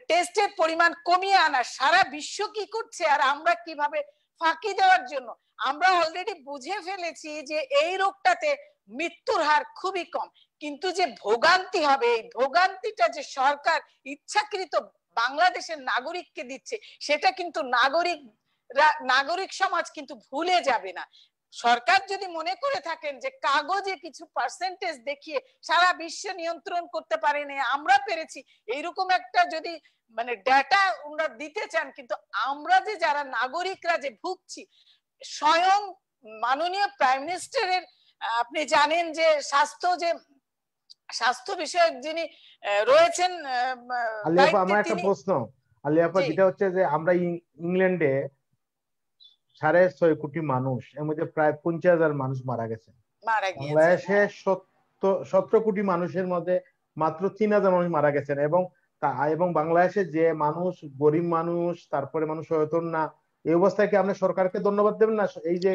টেস্টের পরিমাণ কমিয়ে আনা, সারা বিশ্ব কি করছে আর আমরা কিভাবে ফাঁকি দেওয়ার জন্য, আমরা অলরেডি বুঝে ফেলেছি যে এই রোগটাতে মৃত্যুর হার খুবই কম, কিন্তু যে ভোগান্তি হবে এই ভোগান্তিটা যে সরকার ইচ্ছাকৃত বাংলাদেশের নাগরিককে দিচ্ছে সেটা কিন্তু নাগরিক সমাজ কিন্তু ভুলে যাবে না। সরকার যদি মনে করে থাকেন যে কাগজে কিছু পার্সেন্টেজ দেখিয়ে সারা বিশ্ব নিয়ন্ত্রণ করতে পারেনি, আমরা পেরেছি, এইরকম একটা যদি মানে ডেটা ওনারা দিতে চান, কিন্তু আমরা যে যারা নাগরিকরা যে ভুগছি, স্বয়ং মাননীয় প্রাইম মিনিস্টারের আপনি জানেন যে স্বাস্থ্য বিষয়ক যিনি রয়েছেন, আলিয়াপা আমার একটা প্রশ্ন, আলিয়াপা যেটা হচ্ছে যে আমরা ইংল্যান্ডে 6.5 কোটি মানুষ, এর মধ্যে প্রায় 50,000 মানুষ মারা গেছে। বাংলাদেশে 17 কোটি মানুষের মধ্যে মাত্র 3,000 মানুষ মারা গেছেন, এবং বাংলাদেশে যে মানুষ গরিব মানুষ, তারপরে মানুষ সচেতন না, এই অবস্থায় কি আপনি সরকারকে ধন্যবাদ দেবেন না? এই যে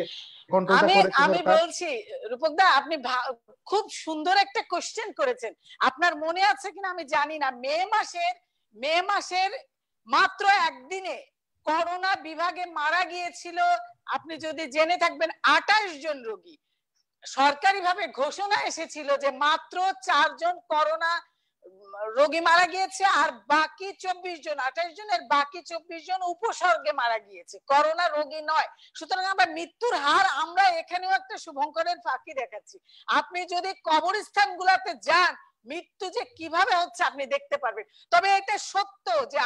কন্ট্রোলটা করেছে আমি বলছি রূপক দা, আপনি খুব সুন্দর একটা কোশ্চেন করেছেন। আপনার মনে আছে কিনা আমি জানি না, মে মাসের মাত্র একদিনে করোনা বিভাগে মারা গিয়েছিল, আপনি যদি জেনে থাকবেন, 28 জন রোগী। সরকারিভাবে ঘোষণা এসেছিল যে মাত্র 4 জন করোনা রোগী মারা গিয়েছে, আর বাকি 24 জন, 28 জনের বাকি 24 জন উপসর্গে মারা গিয়েছে, করোনা রোগী নয়। সুতরাং আমরা মৃত্যুর হার, আমরা এখানেও একটা শুভঙ্করের ফাঁকি দেখাচ্ছি। আপনি যদি কবরস্থান গুলাতে যান, মৃত্যু যে কিভাবে হচ্ছে আপনি দেখতে পারবেন। তবে এটা সত্য যে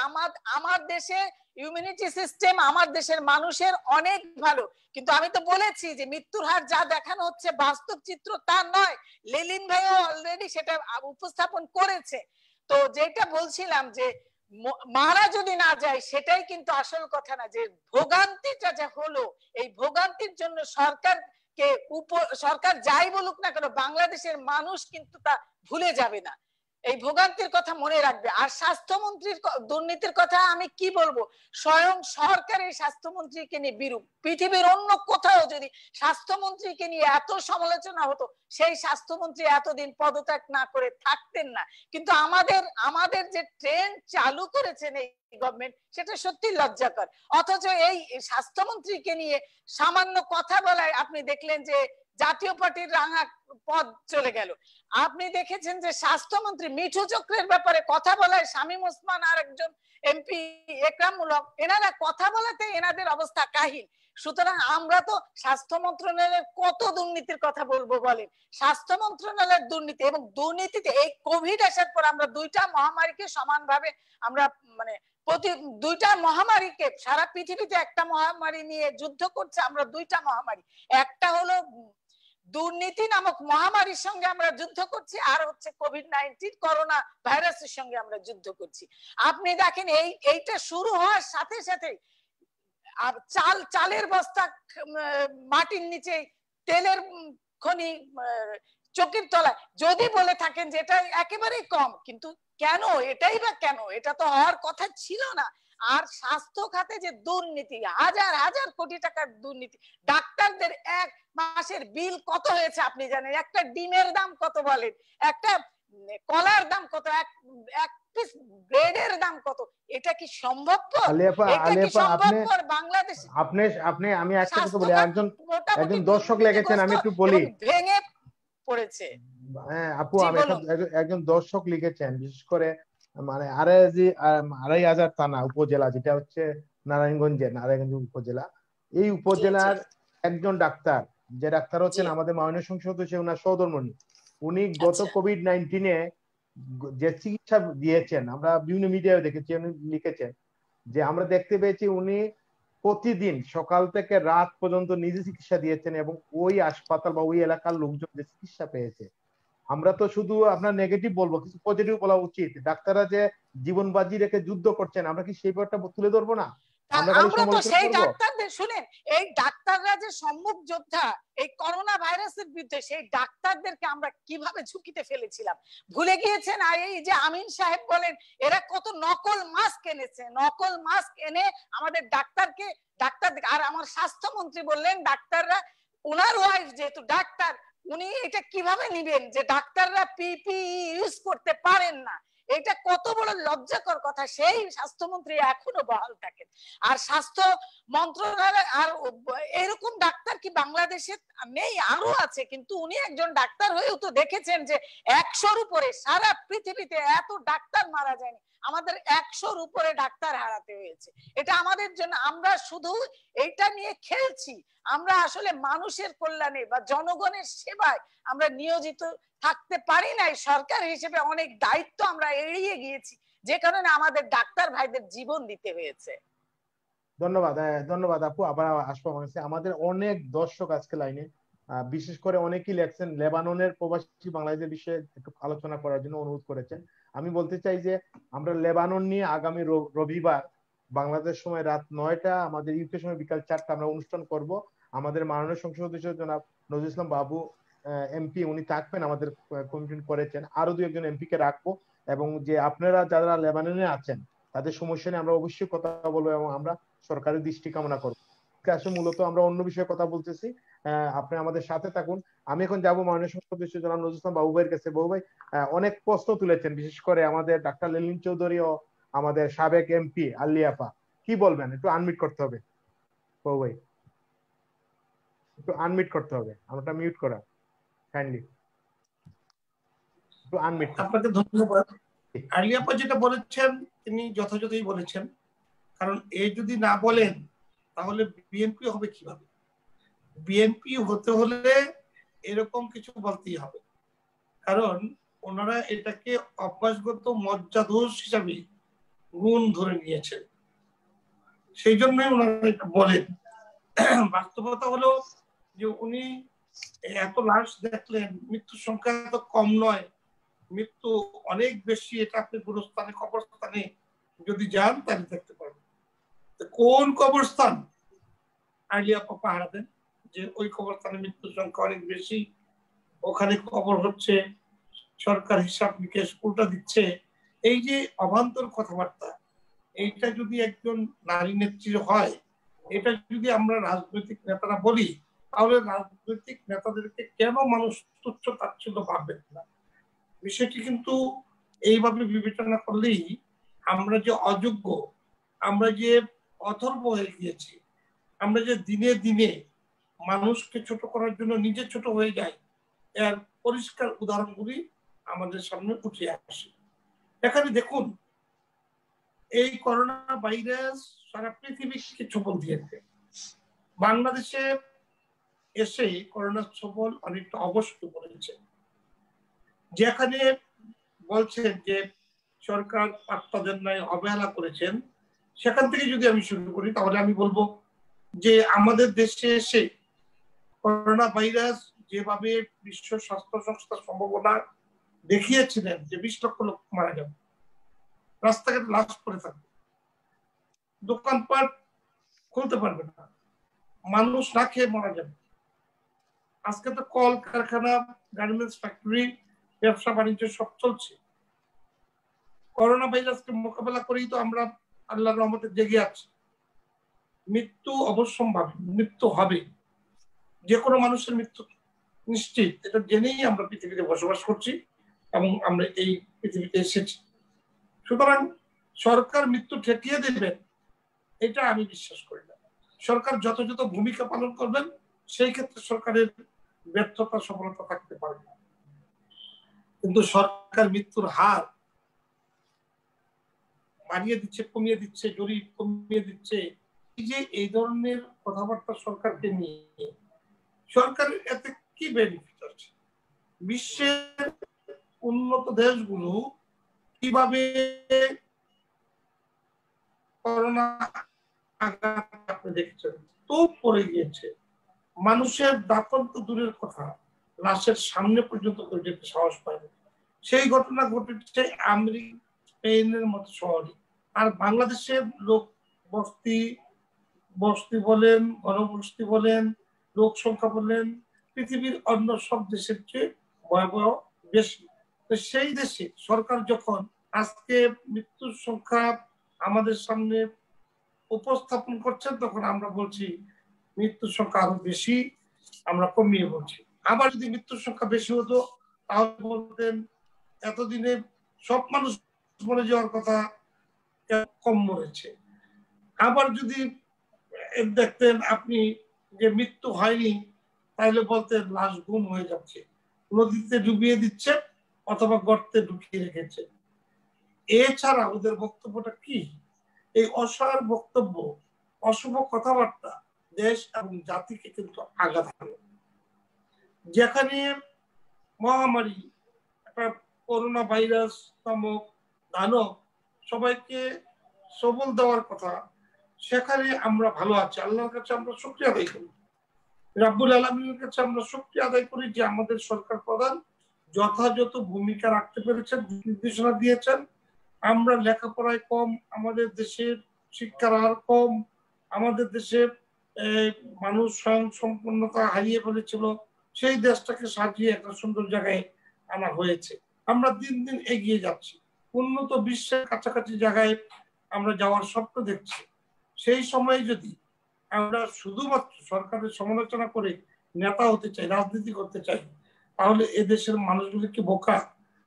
আমার দেশে ইমিউনিটি সিস্টেম, আমার দেশের মানুষের অনেক ভালো, কিন্তু আমি তো বলেছি যে মৃত্যুর হার যা দেখানো হচ্ছে বাস্তব চিত্র তা নয়। লেলিন ভাইও অলরেডি সেটা উপস্থাপন করেছে। তো যেটা বলছিলাম যে মারা যদি না যায় সেটাই কিন্তু আসল কথা না, যে ভোগান্তিটা যে হলো, এই ভোগান্তির জন্য সরকার যাই বলুক না কেন, বাংলাদেশের মানুষ কিন্তু তা ভুলে যাবে না, এই ভোগান্তির কথা মনে রাখবে। আর স্বাস্থ্যমন্ত্রীর দুর্নীতির কথা আমি কি বলবো, স্বয়ং সরকারের স্বাস্থ্যমন্ত্রীকে নিয়ে বিরূপ। পৃথিবীর অন্য কোথাও যদি স্বাস্থ্যমন্ত্রীকে নিয়ে এত সমালোচনা হতো, সেই স্বাস্থ্যমন্ত্রী এতদিন পদত্যাগ না করে থাকতেন না। কিন্তু আমাদের যে ট্রেন চালু করেছেন এই গভর্নমেন্ট, সেটা সত্যি লজ্জাকর। অথচ এই স্বাস্থ্যমন্ত্রীকে নিয়ে সামান্য কথা বলায় আপনি দেখলেন যে জাতীয় পার্টির রাঙা পদ চলে গেল। আপনি দেখেছেন যে স্বাস্থ্যমন্ত্রী মিঠু চক্রের ব্যাপারে কথা বলায় শামীম ওসমান আর একজন এমপি একরামুল হক, এনারা কথা বলাতে এনাদের অবস্থা কাহিল। সুতরাং আমরা তো স্বাস্থ্য মন্ত্রণালয়ের কত দুর্নীতির কথা বলবো বলেন। স্বাস্থ্য মন্ত্রণালয়ের দুর্নীতি এবং দুর্নীতিতে এই কোভিড আসার পর আমরা দুইটা মহামারীকে সমানভাবে আমরা মানে দুইটা মহামারীকে, সারা পৃথিবীতে একটা মহামারী নিয়ে যুদ্ধ করছে, আমরা দুইটা মহামারী, একটা হলো দুর্নীতি নামক মহামারীর সঙ্গে আমরা যুদ্ধ করছি, আর হচ্ছে কোভিড-19 করোনা ভাইরাসের সঙ্গে আমরা যুদ্ধ করছি। আপনি দেখেন এইটা শুরু হওয়ার সাথে সাথে চালের বস্তা মাটির নিচে, তেলের খনি চোখের তলায়, যদি বলে থাকেন যে এটা একেবারেই কম, কিন্তু কেন, এটাই বা কেন, এটা তো হওয়ার কথা ছিল না। আর স্বাস্থ্য খাতে যে দুর্নীতি, হাজার হাজার কোটি টাকার দুর্নীতি, ডাক্তারদের এক মাসের বিল কত হয়েছে আপনি জানেন? একটা ডিমের দাম কত বলেন, একটা কলার দাম কত, এক পিস ব্রেডের দাম কত, এটা কি সম্ভবপর? এটা কি সম্ভবপর বাংলাদেশে? আপনি আমি একটা কথা বলি, একজন দর্শক লিখেছেন, আমি একটু বলি, ভেঙে পড়েছে। হ্যাঁ আপু, আমি একজন দর্শক লিখেছেন, বিশেষ করে মানে 2,500 থানা উপজেলা, যেটা হচ্ছে নারায়ণগঞ্জ উপজেলা, এই উপজেলার একজন ডাক্তার, যে ডাক্তার হচ্ছেন আমাদের মাননীয় সংসদ সদস্য ওনার সহধর্মণি, উনি গত কোভিড-19 যে চিকিৎসা দিয়েছেন, আমরা বিভিন্ন মিডিয়ায় দেখেছি, উনি লিখেছেন যে আমরা দেখতে পেয়েছি উনি প্রতিদিন সকাল থেকে রাত পর্যন্ত নিজে চিকিৎসা দিয়েছেন, এবং ওই হাসপাতাল বা ওই এলাকার লোকজন যে চিকিৎসা পেয়েছে। আমরা তো শুধু আপনার নেগেটিভ বলবো, কিছু পজিটিভ বলা উচিত। ডাক্তাররা যে জীবন বাজি রেখে যুদ্ধ করছেন, আমরা কি সেই ব্যাপারটা তুলে ধরবো না? আমরা তো সেই ডাক্তারদের, শুনেন, এই ডাক্তাররা যে সম্মুখ যোদ্ধা এই করোনা ভাইরাসের বিরুদ্ধে, সেই ডাক্তারদেরকে আমরা কিভাবে ঝুঁকিতে ফেলেছিলাম ভুলে গিয়েছেন? আর এই যে আমিন সাহেব বলেন, এরা কত নকল মাস্ক এনেছে, নকল মাস্ক এনে আমাদের ডাক্তারকে আর আমার স্বাস্থ্যমন্ত্রী বললেন ডাক্তাররা, ওনার ওয়াইফ যেহেতু ডাক্তার, উনি এটা কিভাবে নিবেন যে ডাক্তাররা পিপিই ইউজ করতে পারেন না? এটা কত বড় লজ্জাকর কথা। সেই স্বাস্থ্যমন্ত্রী এখনো বহাল থাকেন। আর স্বাস্থ্য মন্ত্রণালয়, আর এরকম ডাক্তার কি বাংলাদেশে নেই? আরো আছে, কিন্তু উনি একজন ডাক্তার হয়েও তো দেখেছেন যে 100-র উপরে, সারা পৃথিবীতে এত ডাক্তার মারা যায়নি, আমাদের 100-র উপরে ডাক্তার হারাতে হয়েছে। এটা আমাদের জন্য, আমরা শুধু এইটা নিয়ে খেলছি, আমরা আসলে মানুষের কল্যাণে বা জনগণের সেবায় আমরা নিয়োজিত থাকতে পারি নাই। সরকার হিসেবে অনেক দায়িত্ব আমরা এড়িয়ে গিয়েছি, যে কারণে আমাদের ডাক্তার ভাইদের জীবন দিতে হয়েছে। ধন্যবাদ আপু, আবার আসবো। আমাদের অনেক দর্শক আজকে লাইনে, বিশেষ করে অনেকেই লেখছেন লেবাননের প্রবাসী বাংলাদেশের বিষয়ে একটু আলোচনা করার জন্য অনুরোধ করেছেন। আমি বলতে চাই যে আমরা লেবানন নিয়ে আগামী রবিবার বাংলাদেশ সময় রাত 9টা, আমাদের ইউকে সময় বিকাল 4টা আমরা অনুষ্ঠান করব। আমাদের মাননীয় সংসদ সদস্য জনাব নজরুল ইসলাম বাবু এমপি, উনি থাকবেন, আমাদের কমিটমেন্ট করেছেন, আরো 2-1 এমপি কে রাখবো, এবং যে আপনারা যারা লেবাননে আছেন তাদের সমস্যা নিয়ে আমরা অবশ্যই কথা বলবো, এবং আমরা সরকারের দৃষ্টি কামনা করবো। আসলে মূলত আমরা অন্য বিষয়ে কথা বলতেছি, আপনি আমাদের সাথে থাকুন। আমি এখন যাবো মাননীয় সংসদ সদস্য জনাব নজরুল ইসলাম বাবু ভাইয়ের কাছে। বাবু ভাই অনেক প্রশ্ন তুলেছেন, বিশেষ করে আমাদের ডাক্তার লেলিন চৌধুরী ও আমাদের সাবেক এমপি আলিয়াপা, কি বলবেন? একটু আনমিউট করতে হবে বাবু ভাই, একটু আনমিউট করতে হবে, আমরা মিউট করা কাইন্ডলি, একটু আনমিউট। আপনাকে ধন্যবাদ। আলিয়াপা যেটা বলেছেন তিনি যথাযথই বলেছেন, কারণ এই যদি না বলেন তাহলে বিএনপি হবে কিভাবে? বিএনপি হতে হলে এরকম কিছু বলতেই হবে, কারণ ওনারা এটাকে অভ্যাসগত মজ্জাদোষ হিসাবে গুণ ধরে নিয়েছেন, সেই জন্যই ওনারা এটা বলেন। বাস্তবতা হলো যে উনি এত লাশ দেখলেন, মৃত্যুর সংখ্যা এত কম নয়, মৃত্যু অনেক বেশি। এটা আপনি গুরুস্থানে, কবরস্থানে যদি যান তাহলে দেখতে পারবেন। কোন কবরস্থান আলিয়াপা পাহারা দেন যে ওই কবরস্থানে মৃত্যুর সংখ্যা অনেক বেশি, ওখানে কবর হচ্ছে, সরকার হিসাব নিকেশ উল্টা দিচ্ছে, এই যে অবান্তর কথাবার্তা, এইটা যদি একজন নারী নেত্রী হয়, এটা যদি আমরা রাজনৈতিক নেতারা বলি, তাহলে রাজনৈতিক নেতাদেরকে কেন মানুষ তুচ্ছ তাচ্ছিল্য ভাববেন না? বিষয়টি কিন্তু এইভাবে বিবেচনা করলেই আমরা যে অযোগ্য, আমরা যে অথর্ব হয়ে গিয়েছি, আমরা যে দিনে দিনে মানুষকে ছোট করার জন্য নিজে ছোট হয়ে যায়, এর পরিষ্কার উদাহরণগুলি আমাদের সামনে উঠে আসে। এখানে দেখুন, এই করোনা ভাইরাস সারা পৃথিবীকে ছোবল দিয়েছে। বাংলাদেশে এসে করোনা সফল অনেকটা অবস্থ করেছে, যেখানে বলছেন যে সরকার পাত্তা দেন নাই, অবহেলা করেছেন। সেখান থেকে যদি আমি শুরু করি তাহলে আমি বলবো যে আমাদের দেশে এসে করোনা ভাইরাস যেভাবে বিশ্ব স্বাস্থ্য সংস্থার সম্ভাবনা দেখিয়েছিলেন যে 20 লক্ষ লোক মারা যাবে, রাস্তাঘাটে লাশ পড়ে থাকবে, দোকানপাট খুলতে পারবে না, মানুষ না খেয়ে মারা যাবে। আজকে তো কল কারখানা, গার্মেন্টস ফ্যাক্টরি, ব্যবসা বাণিজ্য সব চলছে। করোনা ভাইরাসকে মোকাবেলা করেই তো আমরা আল্লাহর রহমতে জেগে আছি। মৃত্যু অবশ্যম্ভাবী, মৃত্যু হবে, যে কোনো মানুষের মৃত্যু নিশ্চিত, এটা জেনেই আমরা পৃথিবীতে বসবাস করছি এবং আমরা এই পৃথিবীতে এসেছি। সুতরাং সরকার মৃত্যু ঠেকিয়ে দেবেন এটা আমি বিশ্বাস করি না। সরকার যথাযথ ভূমিকা পালন করবেন, সেই ক্ষেত্রে সরকারের ব্যর্থতা সফলতা থাকতে পারে না। কিন্তু সরকার মৃত্যুর হার বাড়িয়ে দিচ্ছে, কমিয়ে দিচ্ছে, জরিপ কমিয়ে দিচ্ছে, যে এই ধরনের কথাবার্তা সরকারকে নিয়ে সরকারের এতে কি বেনিফিট আছে? বিশ্বের উন্নত দেশগুলো কিভাবে করোনা আঘাত আপনি দেখছেন, তো পড়ে গিয়েছে, মানুষের দাফন তো দূরের কথা, লাশের সামনে পর্যন্ত যেতে সাহস পায়নি। সেই ঘটনা ঘটেছে আমেরিকা, স্পেনের মতো শহরে। আর বাংলাদেশের লোক বস্তি বলেন, ঘনবস্তি বলেন, লোক সংখ্যা বলেন, পৃথিবীর অন্য সব দেশের চেয়ে ভয়াবহ বেশি। তো সেই দেশে সরকার যখন আজকে মৃত্যুর সংখ্যা আমাদের সামনে উপস্থাপন করছেন, তখন আমরা বলছি মৃত্যুর সংখ্যা আরো বেশি, আমরা কমিয়ে বলছি। আবার যদি মৃত্যুর সংখ্যা বেশি হতো তাহলে বলতেন এতদিনে সব মানুষ মরে যাওয়ার কথা, কম মরেছে। আবার যদি দেখতেন আপনি যে মৃত্যু হয়নি, তাহলে বলতেন লাশ গুম হয়ে যাচ্ছে, নদীতে ডুবিয়ে দিচ্ছে অথবা গর্তে ঢুকিয়ে রেখেছে। এছাড়া ওদের বক্তব্যটা কি? এই অসার বক্তব্য, অশুভ কথাবার্তা দেশ এবং জাতিকে কিন্তু আঘাত হানে। যেখানে মহামারী, একটা করোনা ভাইরাস নামক দানব সবাইকে সবল দেওয়ার কথা, সেখানে আমরা ভালো আছি, আল্লাহর কাছে আমরা শুকরিয়া আদায় করি, রাব্বুল আলামিনের কাছে আমরা শুকরিয়া আদায় করি যে আমাদের সরকার প্রধান যথাযথ ভূমিকা রাখতে পেরেছেন, নির্দেশনা দিয়েছেন। আমরা লেখাপড়ায় কম, আমাদের দেশের শিক্ষার হার কম, আমাদের দেশে মানুষ স্বয়ং সম্পূর্ণতা হারিয়ে ফেলেছিল, সেই দেশটাকে সাজিয়ে একটা সুন্দর জায়গায় আনা হয়েছে। আমরা দিন দিন এগিয়ে যাচ্ছি, উন্নত বিশ্বের কাছাকাছি জায়গায় আমরা যাওয়ার স্বপ্ন দেখছি। সেই সময় যদি আমরা শুধুমাত্র সরকারের সমালোচনা করে নেতা হতে চাই, রাজনীতি করতে চাই, তাহলে এদেশের মানুষগুলি কি বোকা?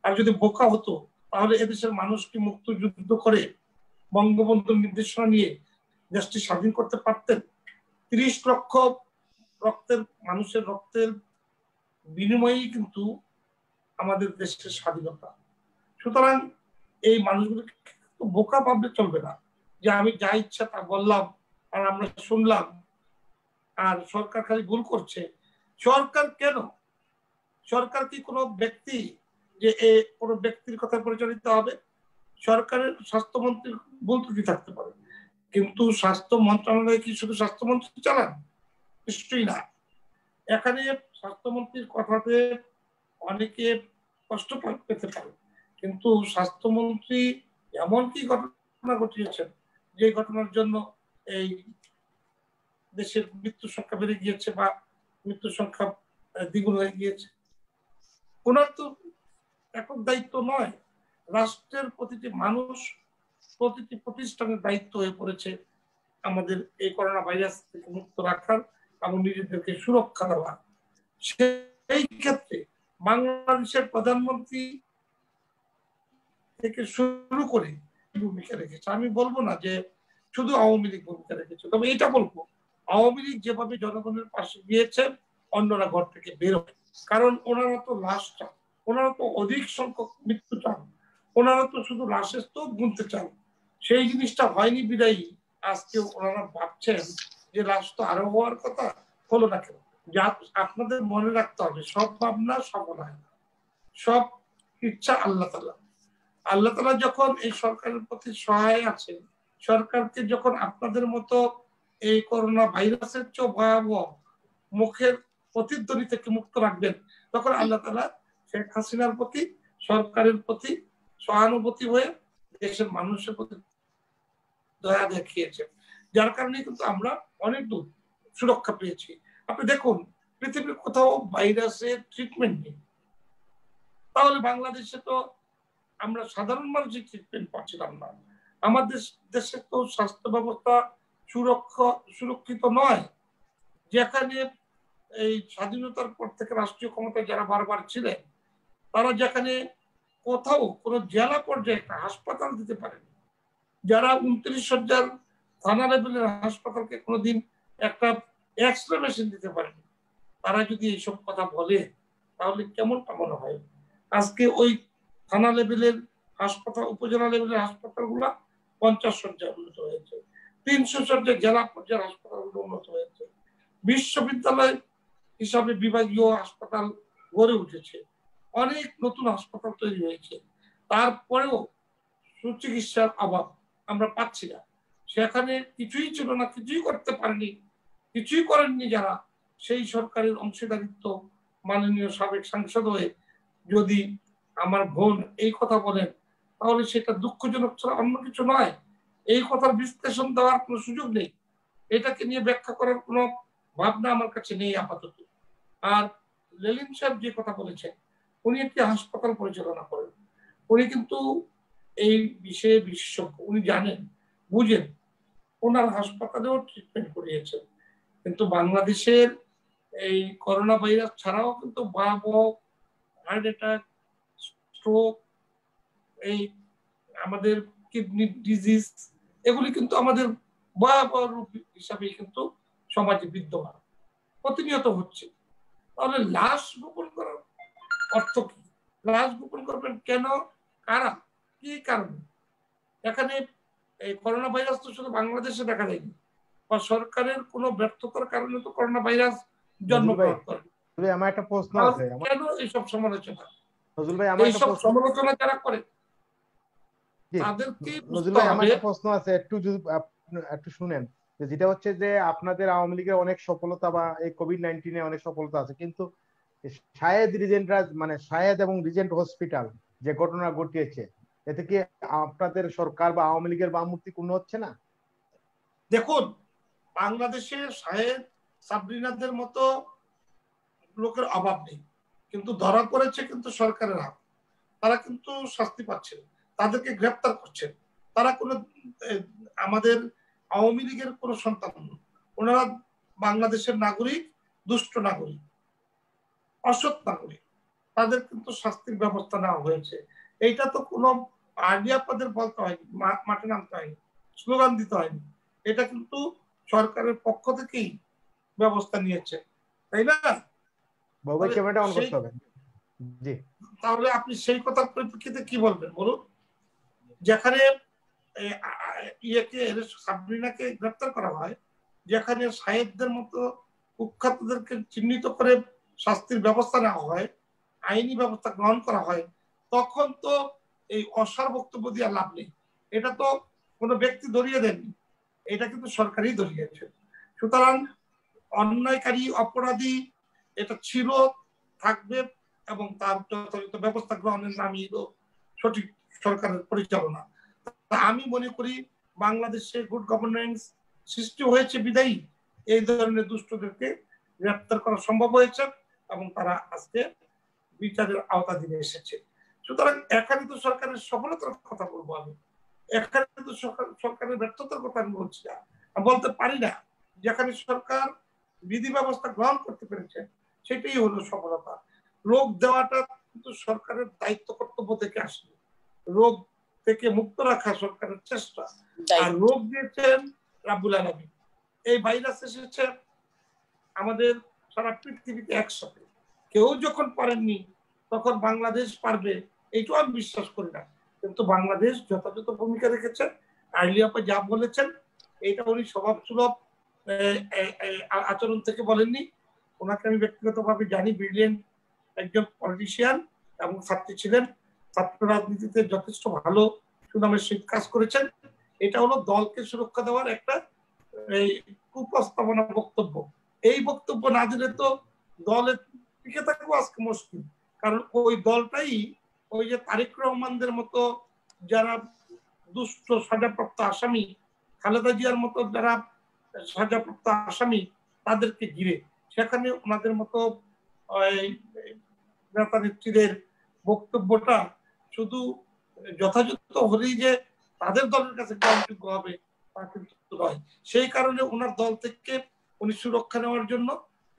আর যদি বোকা হতো তাহলে এদেশের মানুষ কি মুক্তিযুদ্ধ করে বঙ্গবন্ধুর নির্দেশনা নিয়ে দেশটি স্বাধীন করতে পারতেন? 30 লক্ষ মানুষের রক্তের বিনিময়েই কিন্তু আমাদের দেশের স্বাধীনতা। সুতরাং এই মানুষগুলোকে বোকা ভাবলে চলবে না যে আমি যা ইচ্ছা তা বললাম আর আমরা শুনলাম আর সরকার খালি ভুল করছে। সরকার কেন? সরকার কি কোনো ব্যক্তি যে কোনো ব্যক্তির কথা পরিচালিত হবে? সরকারের স্বাস্থ্যমন্ত্রীর ভুল ত্রুটি থাকতে পারে, কিন্তু স্বাস্থ্য মন্ত্রণালয় কি শুধু স্বাস্থ্যমন্ত্রী চালান? নিশ্চয়ই না। এখানে স্বাস্থ্যমন্ত্রীর কথাতে অনেকে কষ্ট পেতে পারে, কিন্তু স্বাস্থ্যমন্ত্রী এমন কি ঘটনা ঘটিয়েছেন যে ঘটনার জন্য এই দেশের মৃত্যুর সংখ্যা বেড়ে গিয়েছে বা মৃত্যুর সংখ্যা দ্বিগুণ হয়ে গিয়েছে? ওনার তো একক দায়িত্ব নয়, রাষ্ট্রের প্রতিটি মানুষ, প্রতিটি প্রতিষ্ঠানের দায়িত্ব হয়ে পড়েছে আমাদের এই করোনা ভাইরাস থেকে মুক্ত রাখার এবং নিজেদেরকে সুরক্ষা দেওয়া। সেই ক্ষেত্রে বাংলাদেশের প্রধানমন্ত্রী থেকে শুরু করে ভূমিকা রেখেছে। আমি বলবো না যে শুধু আওয়ামী লীগ ভূমিকা রেখেছে, তবে এটা বলবো আওয়ামী লীগ যেভাবে জনগণের পাশে গিয়েছে, অন্যরা ঘর থেকে বের হয়। কারণ ওনারা তো লাশ চান, ওনারা তো অধিক সংখ্যক মৃত্যু চান, ওনারা তো শুধু লাশের স্তূপ গুনতে চান। সেই জিনিসটা হয়নি বিদায়ী আজকে ওনারা ভাবছেন যে লাশ তো আরো হওয়ার কথা, হলো না কেন? যা আপনাদের মনে রাখতে হবে, সব ভাবনা সফল হয় না, সব ইচ্ছা আল্লাহ তাআলা। আল্লাহ তাআলা যখন এই সরকারের প্রতি সহায় আছে, সরকারকে যখন আপনাদের মতো এই করোনা ভাইরাসের চেয়ে ভয়াবহ মুখের প্রতিধ্বনি থেকে মুক্ত রাখবেন, তখন আল্লাহ তাআলা শেখ হাসিনার প্রতি, সরকারের প্রতি সহানুভূতি হয়ে দেশের মানুষের প্রতি দয়া দেখিয়েছে, যার কারণে কিন্তু আমরা অনেক দূর সুরক্ষা পেয়েছি। আপনি দেখুন, পৃথিবীর কোথাও ভাইরাসের ট্রিটমেন্ট নেই, তাহলে বাংলাদেশে তো আমরা সাধারণ মানুষের ট্রিটমেন্ট পাচ্ছিলাম না। আমাদের দেশে তো স্বাস্থ্য ব্যবস্থা সুরক্ষিত নয়। যেখানে এই স্বাধীনতার পর থেকে রাষ্ট্রীয় ক্ষমতায় যারা বারবার ছিলেন, তারা যেখানে কোথাও কোনো জেলা পর্যায়ে একটা হাসপাতাল দিতে পারেনি, যারা 29 শয্যার থানা লেভেলের হাসপাতালকে কোনোদিন একটা এক্সরে মেশিন দিতে পারেনি, তারা যদি এইসব কথা বলে তাহলে কেমনটা মনে হয়? আজকে ওই থানা লেভেলের হাসপাতাল, উপজেলা লেভেলের হাসপাতালগুলা 50 শয্যায় উন্নত হয়েছে, 300 শয্যায় জেলা পর্যায়ের হাসপাতালগুলো উন্নত হয়েছে, বিশ্ববিদ্যালয় হিসাবে বিভাগীয় হাসপাতাল গড়ে উঠেছে, অনেক নতুন হাসপাতাল তৈরি হয়েছে। তারপরেও সুচিকিৎসার অভাব আমরা পাচ্ছি না। সেখানে কিছুই ছিল না, কিছুই করতে পারেনি, কিছুই করেননি যারা, সেই সরকারের অংশীদারিত্ব মাননীয় সাবেক সাংসদ হয়ে যদি আমার বোন এই কথা বলেন, তাহলে সেটা দুঃখজনক ছাড়া অন্য কিছু নয়। এই কথার বিশ্লেষণ দেওয়ার কোনো সুযোগ নেই, এটাকে নিয়ে ব্যাখ্যা করার কোনো ভাবনা আমার কাছে নেই আপাতত। আর লেলিন সাহেব যে কথা বলেছেন, উনি একটি হাসপাতাল পরিচালনা করেন, উনি কিন্তু এই বিষয়ে বিশেষজ্ঞ, উনি জানেন, বুঝেন, ওনার হাসপাতালেও ট্রিটমেন্ট করিয়েছেন। কিন্তু বাংলাদেশের এই করোনা ভাইরাস ছাড়াও কিন্তু ভয়াবহ হার্ট অ্যাটাক, স্ট্রোক, এই আমাদের কিডনি ডিজিজ, এগুলি কিন্তু আমাদের ভয়াবহ রূপ হিসাবে কিন্তু সমাজে বিদ্যমান, প্রতিনিয়ত হচ্ছে। তাহলে লাশ গোপন করার অর্থ কি? লাশ গোপন করবেন কেন, কারা, কি কারণে? এখানে এই করোনা ভাইরাস তো শুধু বাংলাদেশে দেখা যায়নি, বা সরকারের কোনো ব্যর্থতার কারণে তো করোনা ভাইরাস জন্মগ্রহণ করে। আমার একটা প্রশ্ন আছে, কেন এইসব সমালোচনা? নজরুল ভাই আমার এইসব সমালোচনা যারা করে তাদেরকে নজরুল ভাই আমার একটা প্রশ্ন আছে, একটু শুনেন। যেটা হচ্ছে যে আপনাদের আওয়ামী লীগের অনেক সফলতা বা এই কোভিড-19 অনেক সফলতা আছে, কিন্তু শাহেদ রিজেন্টরা, মানে শাহেদ এবং রিজেন্ট হসপিটাল যে ঘটনা ঘটিয়েছে, এতে কি আপনাদের সরকার বা আওয়ামী লীগের ভাবমূর্তি ক্ষুণ্ণ হচ্ছে না? দেখুন, বাংলাদেশে শাহেদ সাবরিনাদের মতো লোকের অভাব নেই, কিন্তু ধরা পড়েছে কিন্তু সরকারের হাত, তারা কিন্তু শাস্তি পাচ্ছেন, তাদেরকে গ্রেপ্তার করছেন। তারা কোনো আমাদের আওয়ামী লীগের কোনো সন্তান, ওনারা বাংলাদেশের নাগরিক, দুষ্ট নাগরিক, অসৎ নাগরিক, তাদের কিন্তু শাস্তির ব্যবস্থা নেওয়া হয়েছে। এইটা তো কোনো আইডিয়াপাদের বলতে হয়নি, মাঠে নামতে হয়নি, স্লোগান দিতে হয়নি, এটা কিন্তু সরকারের পক্ষ থেকেই ব্যবস্থা নিয়েছে, তাই না? তাহলে আপনি সেই কথার পরিপ্রেক্ষিতে কি বলবেন বলুন? যেখানে সাবরিনাকে গ্রেপ্তার করা হয়, যেখানে শাহেদদের মতো কুখ্যাতদেরকে চিহ্নিত করে শাস্তির ব্যবস্থা নেওয়া হয়, আইনি ব্যবস্থা গ্রহণ করা হয়, তখন তো এই অসার বক্তব্য দিয়ে লাভ নেই। এটা তো কোনো ব্যক্তি ধরিয়ে দেননি, এটা কিন্তু সরকারই ধরিয়েছে। সুতরাং অন্যায়কারী, অপরাধী এটা ছিল, থাকবে, এবং তার যথাযথ ব্যবস্থা গ্রহণের নামই হলো সঠিক সরকারের পরিচালনা। আমি মনে করি বাংলাদেশে গুড গভর্নেন্স সৃষ্টি হয়েছে বিদায়ী এই ধরনের দুষ্টদেরকে গ্রেপ্তার করা সম্ভব হয়েছে এবং তারা আজকে বিচারের আওতাধীনে এসেছে। সুতরাং এখানে তো সরকারের সফলতার কথা বলবো আমি, এখানে তো সরকারের ব্যর্থতার কথা আমি বলছি না, বলতে পারি না। যেখানে সরকার বিধি ব্যবস্থা গ্রহণ করতে পেরেছে সেটাই হলো সফলতা। রোগ দেওয়াটা কিন্তু সরকারের দায়িত্ব কর্তব্য থেকে আসে, রোগ থেকে মুক্ত রাখা সরকারের চেষ্টা, আর রোগ দিয়েছেন রাব্বুল আলামিন। এই ভাইরাস এসেছে আমাদের সারা পৃথিবীতে একসাথে, কেউ যখন পারেননি তখন বাংলাদেশ পারবে এইটাও আমি বিশ্বাস করি না, কিন্তু বাংলাদেশ যথাযথ ভূমিকা রেখেছে। আইলিয়াপা যা বলেছেন এটা উনি স্বভাব সুলভ আচরণ থেকে বলেননি। ওনাকে আমি ব্যক্তিগতভাবে জানি, ব্রিলিয়েন্ট একজন পলিটিশিয়ান এবং ছাত্রী ছিলেন, ছাত্র রাজনীতিতে যথেষ্ট ভালো সুনামের সহিত কাজ করেছেন। এটা হলো দলকে সুরক্ষা দেওয়ার একটা কুপ্রস্তাবনা বক্তব্য। এই বক্তব্য না দিলে তো দলের টিকে থাকবো আজকে মুশকিল, কারণ ওই দলটাই ওই যে তারেক রহমানদের মতো যারা দুষ্ট সাজাপ্রাপ্ত আসামি, খালেদা জিয়ার মতো যারা সাজাপ্রাপ্ত আসামি, তাদেরকে ঘিরে সেখানে ওনাদের মতো নেতা নেত্রীদের বক্তব্যটা শুধু যথাযথ হলেই যে তাদের দলের কাছে গ্রহণযোগ্য হবে তা কিন্তু নয়। সেই কারণে ওনার দল থেকে উনি সুরক্ষা নেওয়ার জন্য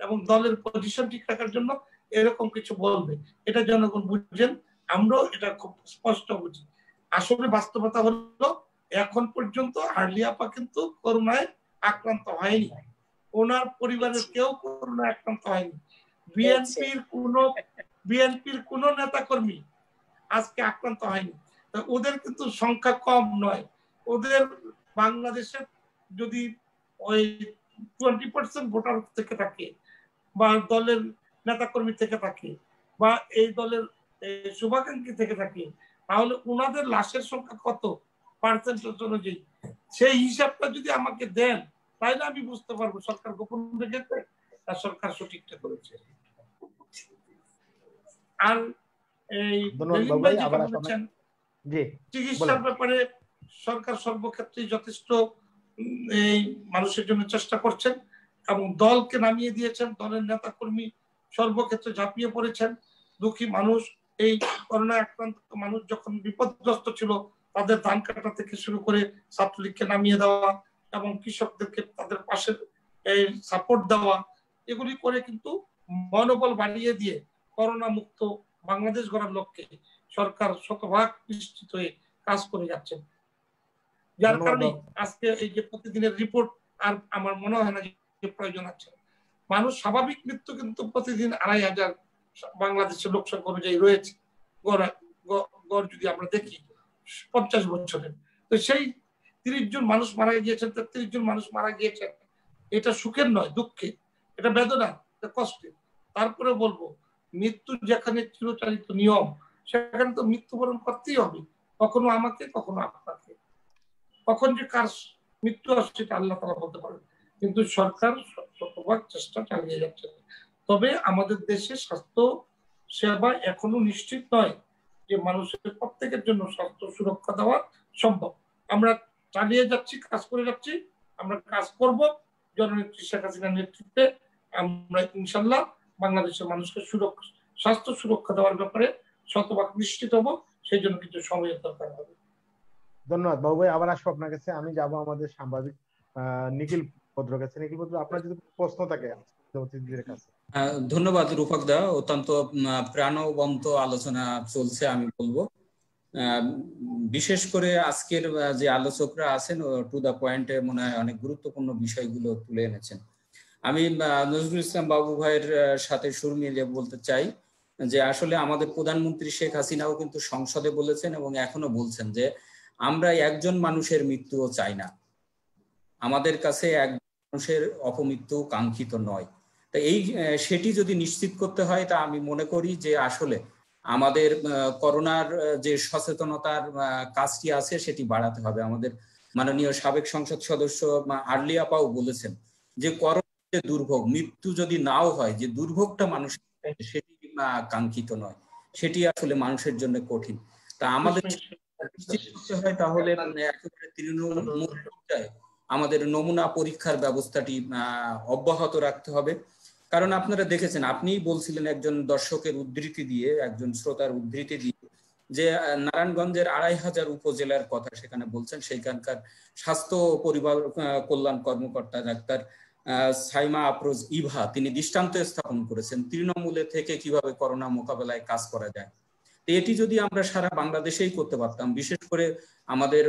এবং দলের পজিশন ঠিক রাখার জন্য এরকম কিছু বলবে, এটা জনগণ বুঝছেন, আমরাও এটা খুব স্পষ্ট বুঝি। আসলে বাস্তবতা হলো এখন পর্যন্ত আরলিয়া আপা কিন্তু করোনায় আক্রান্ত হয়নি, ওনার পরিবারের কেউ করোনায় আক্রান্ত হয়নি। বিএনপির কোন নেতা কর্মী আজকে আক্রান্ত হয়নি। ওদের কিন্তু সংখ্যা কম নয়। ওদের বাংলাদেশের যদি ওই 20% ভোটার থেকে থাকে বা দলের নেতাকর্মী থেকে থাকে বা এই দলের শুভাকাঙ্ক্ষী থেকে থাকে, তাহলে ওনাদের লাশের সংখ্যা কত পার্সেন্টেজ অনুযায়ী সেই হিসাবটা যদি আমাকে দেন, তাহলে আমি বুঝতে পারবো সরকার গোপন রেখেছে আর সরকার সঠিকটা করেছে। আর এই চিকিৎসার ব্যাপারে সরকার সর্বক্ষেত্রে যথেষ্ট এই মানুষের জন্য চেষ্টা করছেন এবং দলকে নামিয়ে দিয়েছেন, দলের নেতা কর্মী সর্বক্ষেত্রে ঝাঁপিয়ে পড়েছেন। দুঃখী মানুষ, এই করোনা আক্রান্ত মানুষ যখন বিপদগ্রস্ত ছিল, তাদের ধান কাটা থেকে শুরু করে ছাত্রলীগকে নামিয়ে দেওয়া এবং কৃষকদেরকে তাদের পাশে এই সাপোর্ট দেওয়া, এগুলি করে কিন্তু মনোবল বাড়িয়ে দিয়ে করোনা মুক্ত বাংলাদেশ গড়ার লক্ষ্যে সরকার শতভাগ নিশ্চিত হয়ে কাজ করে যাচ্ছেন। যার কারণে আজকে এই যে প্রতিদিনের রিপোর্ট আর আমার মনে হয় না যে প্রয়োজন আছে। মানুষ স্বাভাবিক মৃত্যু কিন্তু প্রতিদিন ২৫০০ বাংলাদেশের লোকসংখ্যা অনুযায়ী রয়েছে, গড় যদি আমরা দেখি 50 বছরের। তো সেই 30 জন মানুষ মারা গিয়েছেন, 33 জন মানুষ মারা গিয়েছেন, এটা সুখের নয়, দুঃখের, এটা বেদনা, এটা কষ্টের। তারপরে বলবো মৃত্যু যেখানে চিরচারিত নিয়ম, সেখানে তো মৃত্যুবরণ করতেই হবে, কখনো আমাকে কখনো আপনাকে। কখন যে কার মৃত্যু আসছে সেটা আল্লাহ তাআলা বলতে পারেন, কিন্তু সরকার শতভাগ চেষ্টা চালিয়ে যাচ্ছে। তবে আমাদের দেশে স্বাস্থ্য সেবা এখনো নিশ্চিত নয় যে মানুষের প্রত্যেকের জন্য স্বাস্থ্য সুরক্ষা দেওয়া সম্ভব। আমরা চালিয়ে যাচ্ছি, কাজ করে যাচ্ছি, আমরা কাজ করব জননেত্রী শেখ হাসিনার নেতৃত্বে। আমরা ইনশাল্লাহ বাংলাদেশের মানুষকে স্বাস্থ্য সুরক্ষা দেওয়ার ব্যাপারে শতভাগ নিশ্চিত হব, সেই জন্য কিছু সময়ের দরকার হবে। ধন্যবাদ বাবু ভাই, আবার আসবো আপনার কাছে। আমি যাব আমাদের সাংবাদিক নিখিল ভদ্র কাছে। নিখিল ভদ্র, আপনার যদি প্রশ্ন থাকে অতিথিদের কাছে। ধন্যবাদ রূপক দা, অত্যন্ত প্রাণবন্ত আলোচনা চলছে। আমি বলবো বিশেষ করে আজকের যে আলোচকরা আছেন টু দা পয়েন্টে মনে হয় অনেক গুরুত্বপূর্ণ বিষয়গুলো তুলে এনেছেন। আমি নজরুল ইসলাম বাবু ভাইয়ের সাথে সুর মিলিয়ে বলতে চাই যে আসলে আমাদের প্রধানমন্ত্রী শেখ হাসিনাও কিন্তু সংসদে বলেছেন এবং এখনো বলছেন যে আমরা একজন মানুষের মৃত্যুও চাই না, আমাদের কাছে এক মানুষের অপমৃত্যু কাঙ্ক্ষিত নয়। তো সেটি যদি নিশ্চিত করতে হয়, তা আমি মনে করি যে আসলে আমাদের করোনার যে সচেতনতার কাজটি আছে সেটি বাড়াতে হবে। আমাদের মাননীয় সাবেক সংসদ সদস্য আরলিয়া আপাও বলেছেন যে করোনা যে দুর্ভোগ, মৃত্যু যদি নাও হয়, যে দুর্ভোগটা মানুষের সেটি কাঙ্ক্ষিত নয়, সেটি আসলে মানুষের জন্য কঠিন। তা আমাদের নিশ্চিত করতে হয় তাহলে একেবারে তৃণমূল পর্যায়ে আমাদের নমুনা পরীক্ষার ব্যবস্থাটি অব্যাহত রাখতে হবে। কারণ আপনারা দেখেছেন, আপনিই বলছিলেন একজন দর্শকের উদ্ধৃতি দিয়ে, একজন শ্রোতার উদ্ধৃতি দিয়ে, যে নারায়ণগঞ্জের ২৫০০ উপজেলার কথা সেখানে বলছেন। সেখানকার স্বাস্থ্য পরিবার কল্যাণ কর্মকর্তা ডাক্তার সাইমা আফরোজ ইভা, তিনি দৃষ্টান্ত স্থাপন করেছেন তৃণমূলে থেকে কিভাবে করোনা মোকাবেলায় কাজ করা যায়। এটি যদি আমরা সারা বাংলাদেশেই করতে পারতাম, বিশেষ করে আমাদের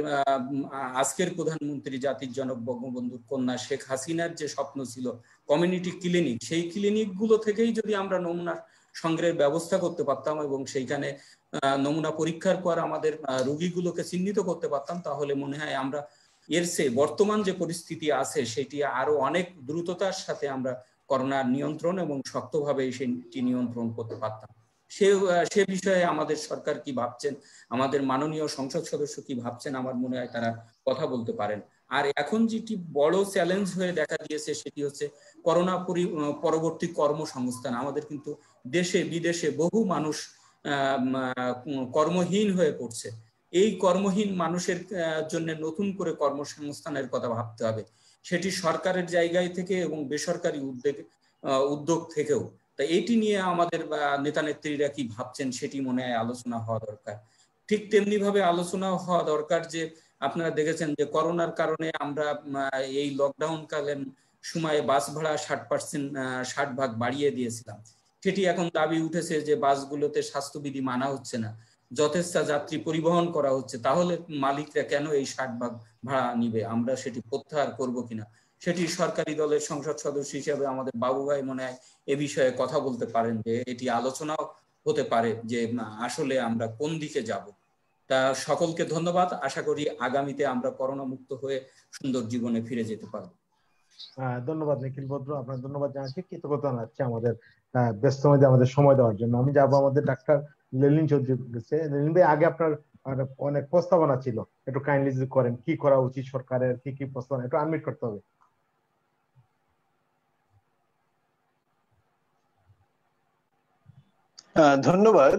আজকের প্রধানমন্ত্রী জাতির জনক বঙ্গবন্ধুর কন্যা শেখ হাসিনার যে স্বপ্ন ছিল কমিউনিটি ক্লিনিক, সেই ক্লিনিক গুলো থেকেই যদি আমরা নমুনা সংগ্রহের ব্যবস্থা করতে পারতাম এবং সেইখানে নমুনা পরীক্ষার পর আমাদের রোগীগুলোকে চিহ্নিত করতে পারতাম, তাহলে মনে হয় আমরা এর চেয়ে বর্তমান যে পরিস্থিতি আছে সেটি আরো অনেক দ্রুততার সাথে আমরা করোনার নিয়ন্ত্রণ এবং শক্তভাবে সেটি নিয়ন্ত্রণ করতে পারতাম। সে বিষয়ে আমাদের সরকার কি ভাবছেন, আমাদের মাননীয় সংসদ সদস্য কি ভাবছেন, আমার মনে হয় তারা কথা বলতে পারেন। আর এখন যেটি বড় চ্যালেঞ্জ হয়ে দেখা দিয়েছে সেটি হচ্ছে করোনা পরবর্তী কর্মসংস্থান। আমাদের কিন্তু দেশে বিদেশে বহু মানুষ কর্মহীন হয়ে পড়ছে। এই কর্মহীন মানুষের জন্য নতুন করে কর্মসংস্থানের কথা ভাবতে হবে, সেটি সরকারের জায়গায় থেকে এবং বেসরকারি উদ্যোগ থেকেও। তা এটি নিয়ে আমাদের নেতা নেত্রীরা কি ভাবছেন সেটি মনে হয় আলোচনা হওয়া দরকার। ঠিক তেমনি ভাবে আলোচনা হওয়া দরকার যে আপনারা দেখেছেন যে করোনার কারণে আমরা এই লকডাউন কালীন সময়ে বাস ভাড়া 60% বাড়িয়ে দিয়েছিলাম। সেটি এখন দাবি উঠেছে যে বাসগুলোতে স্বাস্থ্যবিধি মানা হচ্ছে না, যথেচ্ছা যাত্রী পরিবহন করা হচ্ছে, তাহলে মালিকরা কেন এই 60% ভাড়া নিবে? আমরা সেটি প্রত্যাহার করব কিনা সেটি সরকারি দলের সংসদ সদস্য হিসেবে আমাদের বাবু ভাই মনে হয় এ বিষয়ে কথা বলতে পারেন, যে এটি আলোচনাও হতে পারে যে আসলে আমরা কোন দিকে যাব। তা সকলকে ধন্যবাদ। আশা করি আগামীতে আমরা করোনা মুক্ত হয়ে সুন্দর জীবনে ফিরে যেতে পারবো। ধন্যবাদ নিখিল ভদ্র, আপনার ধন্যবাদ জানাচ্ছি, কৃতজ্ঞতা জানাচ্ছি আমাদের ব্যস্ত মধ্যে আমাদের সময় দেওয়ার জন্য। আমি যাবো আমাদের ডাক্তার লেলিন চৌধুরীর কাছে। লেলিন ভাই, আগে আপনার অনেক প্রস্তাবনা ছিল, একটু কাইন্ডলি যদি করেন, কি করা উচিত সরকারের, কি কি প্রস্তাবনা, একটু আনমিট করতে হবে। ধন্যবাদ।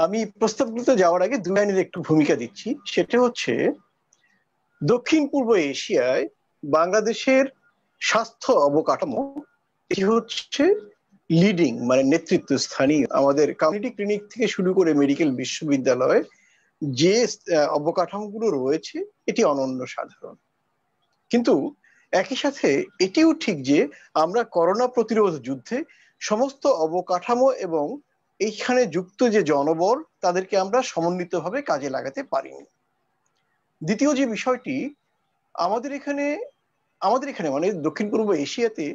আমি প্রস্তাবগুলোতে যাওয়ার আগে দুই লাইনের একটু ভূমিকা দিচ্ছি। সেটা হচ্ছে দক্ষিণ পূর্ব এশিয়ায় বাংলাদেশের স্বাস্থ্য অবকাঠামো এটি হচ্ছে লিডিং, মানে নেতৃত্ব স্থানীয়। আমাদের কমিউনিটি ক্লিনিক থেকে শুরু করে মেডিকেল বিশ্ববিদ্যালয় যে অবকাঠামোগুলো রয়েছে এটি অনন্য সাধারণ। কিন্তু একই সাথে এটিও ঠিক যে আমরা করোনা প্রতিরোধ যুদ্ধে সমস্ত অবকাঠামো এবং এইখানে যুক্ত যে জনবল তাদেরকে আমরা সমন্বিতভাবে কাজে লাগাতে পারিনি। দ্বিতীয় যে বিষয়টি, আমাদের এখানে মানে দক্ষিণ পূর্ব এশিয়াতে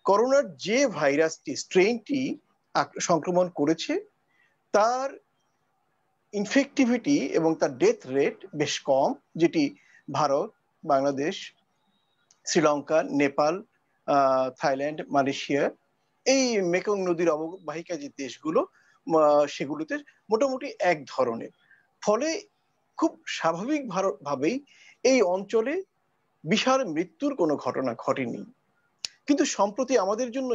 করোনার যে ভাইরাসটি স্ট্রেইনটি সংক্রমণ করেছে তার ইনফেক্টিভিটি এবং তার ডেথ রেট বেশ কম, যেটি ভারত, বাংলাদেশ, শ্রীলঙ্কা, নেপাল, থাইল্যান্ড, মালয়েশিয়া, এই মেকং নদীর অববাহিকা যে দেশগুলো সেগুলোতে মোটামুটি এক ধরনের। ফলে খুব স্বাভাবিক ভাবেই এই অঞ্চলে বিশাল মৃত্যুর কোনো ঘটনা ঘটেনি। কিন্তু সম্প্রতি আমাদের জন্য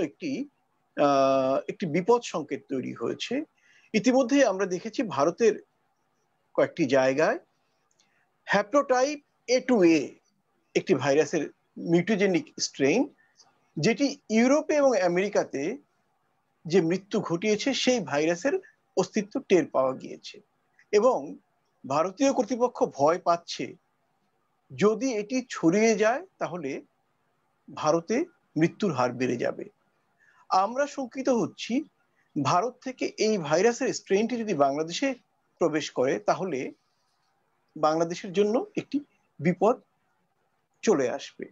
একটি বিপদ সংকেত তৈরি হয়েছে। ইতিমধ্যে আমরা দেখেছি ভারতের কয়েকটি জায়গায় হ্যাপ্লোটাইপ A2A একটি ভাইরাসের মিউটোজেনিক স্ট্রেইন, যেটি ইউরোপে এবং আমেরিকাতে যে মৃত্যু ঘটিয়েছে সেই ভাইরাসের অস্তিত্ব টের পাওয়া গিয়েছে। এবং ভারতীয় কর্তৃপক্ষ ভয় পাচ্ছে যদি এটি ছড়িয়ে যায় তাহলে ভারতে মৃত্যুর হার বেড়ে যাবে। আমরা শঙ্কিত হচ্ছি ভারত থেকে এই ভাইরাসের স্ট্রেইনটি যদি বাংলাদেশে প্রবেশ করে তাহলে বাংলাদেশের জন্য একটি বিপদ চলে আসবে।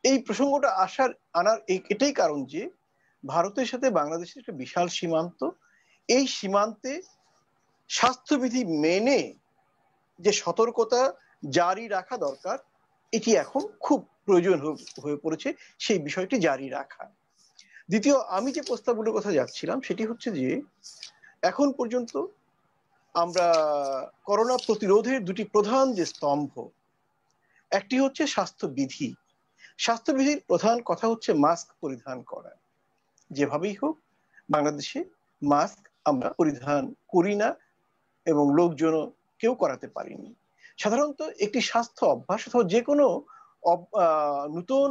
এই প্রসঙ্গটা আনার এটাই কারণ যে ভারতের সাথে বাংলাদেশের একটা বিশাল সীমান্ত। এই সীমান্তে স্বাস্থ্যবিধি মেনে যে সতর্কতা জারি রাখা দরকার এটি এখন খুব প্রয়োজন হয়ে পড়েছে, সেই বিষয়টি জারি রাখা। দ্বিতীয়, আমি যে প্রস্তাবগুলোর কথা যাচ্ছিলাম সেটি হচ্ছে যে এখন পর্যন্ত আমরা করোনা প্রতিরোধের দুটি প্রধান যে স্তম্ভ, একটি হচ্ছে স্বাস্থ্যবিধি। স্বাস্থ্যবিধির প্রধান কথা হচ্ছে মাস্ক পরিধান করা। যেভাবেই হোক বাংলাদেশে মাস্ক আমরা পরিধান করি না এবং লোকজন কেউ করাতে পারিনি। সাধারণত একটি স্বাস্থ্য অভ্যাস অথবা যে কোনো নতুন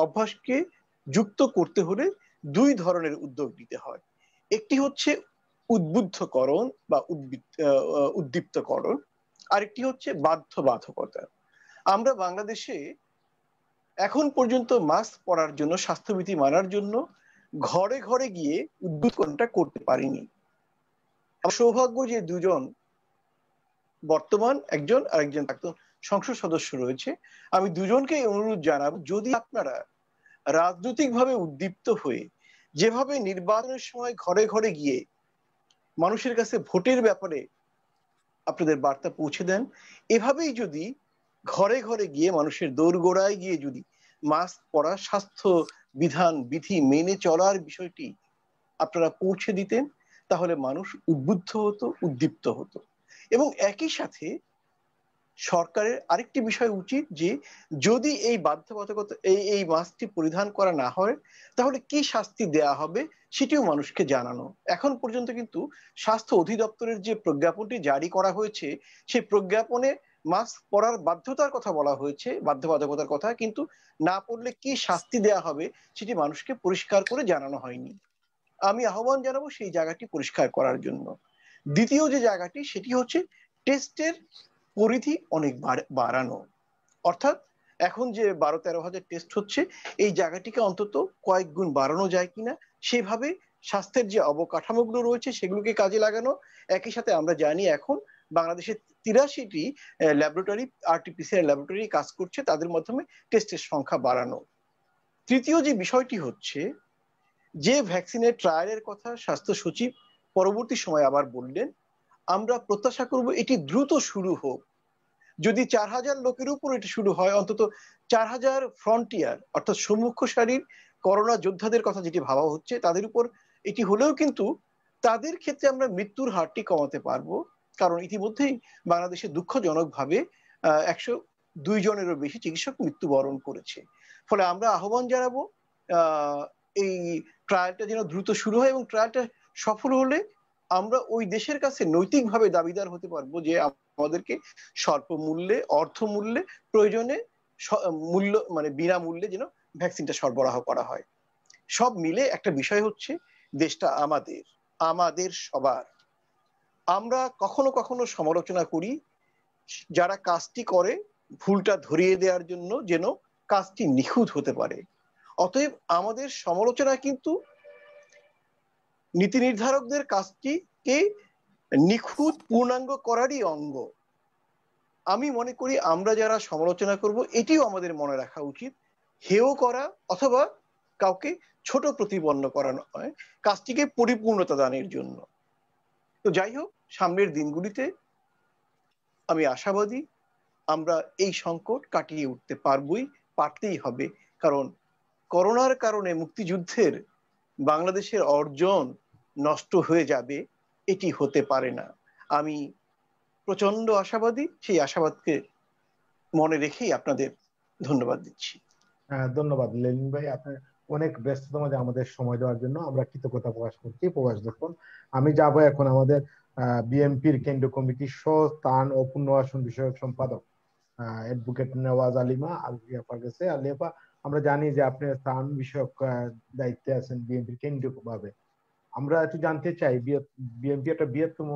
অভ্যাসকে যুক্ত করতে হলে দুই ধরনের উদ্যোগ নিতে হয়। একটি হচ্ছে উদ্বুদ্ধকরণ বা উদ্দীপ্তকরণ, আরেকটি হচ্ছে বাধ্যবাধকতা। আমরা বাংলাদেশে এখন পর্যন্ত মাস্ক পরার জন্য, স্বাস্থ্যবিধি মানার জন্য ঘরে ঘরে গিয়ে উদ্বুদ্ধকরণটা করতে পারিনি। সৌভাগ্য যে দুজন বর্তমান একজন আর একজন সংসদ সদস্য রয়েছে, আমি দুজনকে অনুরোধ জানাবো যদি আপনারা রাজনৈতিকভাবে উদ্দীপ্ত হয়ে যেভাবে নির্বাচনের সময় ঘরে ঘরে গিয়ে মানুষের কাছে ভোটের ব্যাপারে আপনাদের বার্তা পৌঁছে দেন। এভাবেই যদি ঘরে ঘরে গিয়ে মানুষের দোরগোড়ায় গিয়ে যদি মাস্ক পরা, স্বাস্থ্য বিধান বিধি মেনে চলার বিষয়টি আপনারা পৌঁছে দিতেন, তাহলে মানুষ উদ্বুদ্ধ হতো, উদ্দীপ্ত হতো। এবং একই সাথে সরকারের আরেকটি বিষয় উচিত যে যদি এই বাধ্যবাধকতা এই মাস্কটি পরিধান করা না হয় তাহলে কি শাস্তি দেয়া হবে সেটিও মানুষকে জানানো। এখন পর্যন্ত কিন্তু স্বাস্থ্য অধিদপ্তরের যে প্রজ্ঞাপনটি জারি করা হয়েছে সেই প্রজ্ঞাপনে মাস্ক পরার বাধ্যতার কথা বলা হয়েছে, বাধ্যবাধকতার কথা, কিন্তু না পড়লে কি শাস্তি দেয়া হবে সেটি মানুষকে পরিষ্কার করে জানানো হয়নি। আমি আহ্বান জানাবো সেই জায়গাটি পরিষ্কার করার জন্য। দ্বিতীয় যে জায়গাটি সেটি হচ্ছে টেস্টের পরিধি অনেক বাড়ানো, অর্থাৎ এখন যে 12-13 হাজার টেস্ট হচ্ছে এই জায়গাটিকে অন্তত কয়েক গুণ বাড়ানো যায় কিনা, সেভাবে স্বাস্থ্যের যে অবকাঠামোগুলো রয়েছে সেগুলোকে কাজে লাগানো। একই সাথে আমরা জানি এখন বাংলাদেশে 83টি ল্যাবরেটরি আরটিপিসিআর ল্যাবরেটরি কাজ করছে, তাদের মাধ্যমে টেস্টের সংখ্যা বাড়ানো। তৃতীয় যে বিষয়টি হচ্ছে যে ভ্যাকসিনের ট্রায়ালের কথা স্বাস্থ্য সচিব পরবর্তী সময় আবার বললেন, আমরা প্রত্যাশা করব এটি দ্রুত শুরু হোক। যদি 4000 লোকের উপর এটি শুরু হয়, অন্তত 4000 ফ্রন্টিয়ার অর্থাৎ সম্মুখ সারির করোনা যোদ্ধাদের কথা যেটি ভাবা হচ্ছে তাদের উপর এটি হলেও কিন্তু তাদের ক্ষেত্রে আমরা মৃত্যুর হারটি কমাতে পারবো। কারণ ইতিমধ্যেই বাংলাদেশে দুঃখজনকভাবে 102 জনেরও বেশি চিকিৎসক মৃত্যুবরণ করেছে। ফলে আমরা আহ্বান জানাবো এই ট্রায়ালটা যেন দ্রুত শুরু হয় এবং ট্রায়ালটা সফল হলে আমরা ওই দেশের কাছে নৈতিকভাবে দাবিদার হতে পারবো যে আমাদেরকে স্বল্প মূল্যে, অর্থ মূল্যে, প্রয়োজনে মূল্য মানে বিনামূল্যে যেন ভ্যাকসিনটা সরবরাহ করা হয়। সব মিলে একটা বিষয় হচ্ছে দেশটা আমাদের সবার। আমরা কখনো কখনো সমালোচনা করি যারা কাজটি করে ভুলটা ধরিয়ে দেওয়ার জন্য যেন কাজটি নিখুঁত হতে পারে। অতএব আমাদের সমালোচনা কিন্তু নীতি নির্ধারকদের কাজটিকে নিখুঁত পূর্ণাঙ্গ করারই অঙ্গ। আমি মনে করি আমরা যারা সমালোচনা করব এটিও আমাদের মনে রাখা উচিত, হেয় করা অথবা কাউকে ছোট প্রতিপন্ন করা নয়, কাজটিকে পরিপূর্ণতা দানের জন্য। তো যাই হোক, সামনের দিনগুলিতে আমি আশাবাদী আমরা এই সংকট কাটিয়ে উঠতে পারতেই হবে। কারণ করোনার কারণে মুক্তিযুদ্ধের বাংলাদেশের অর্জন নষ্ট হয়ে যাবে এটি হতে পারে না। আমি প্রচন্ড আশাবাদী, সেই আশাবাদকে মনে রেখেই আপনাদের ধন্যবাদ দিচ্ছি। ধন্যবাদ লেলিন ভাই, আপনার অনেক ব্যস্ততার মাঝে আমাদের সময় দেওয়ার জন্য আমরা কৃতজ্ঞতা প্রকাশ করছি। প্রবাস দর্পণ, আমি যাব এখন আমাদের বিএনপির কেন্দ্রীয় কমিটির স্থান ও পুনর্বাসন বিষয়ক সম্পাদক অ্যাডভোকেট নেওয়াজ আলিমা আলিয়াপার কাছে। আলিয়াপা, আমরা জানি যে আপনি স্থান বিষয়ক দায়িত্বে আছেন বিএনপির কেন্দ্রীয় ভাবে। আমরা একটু জানতে চাই, বিএনপি একটা বৃহত্তম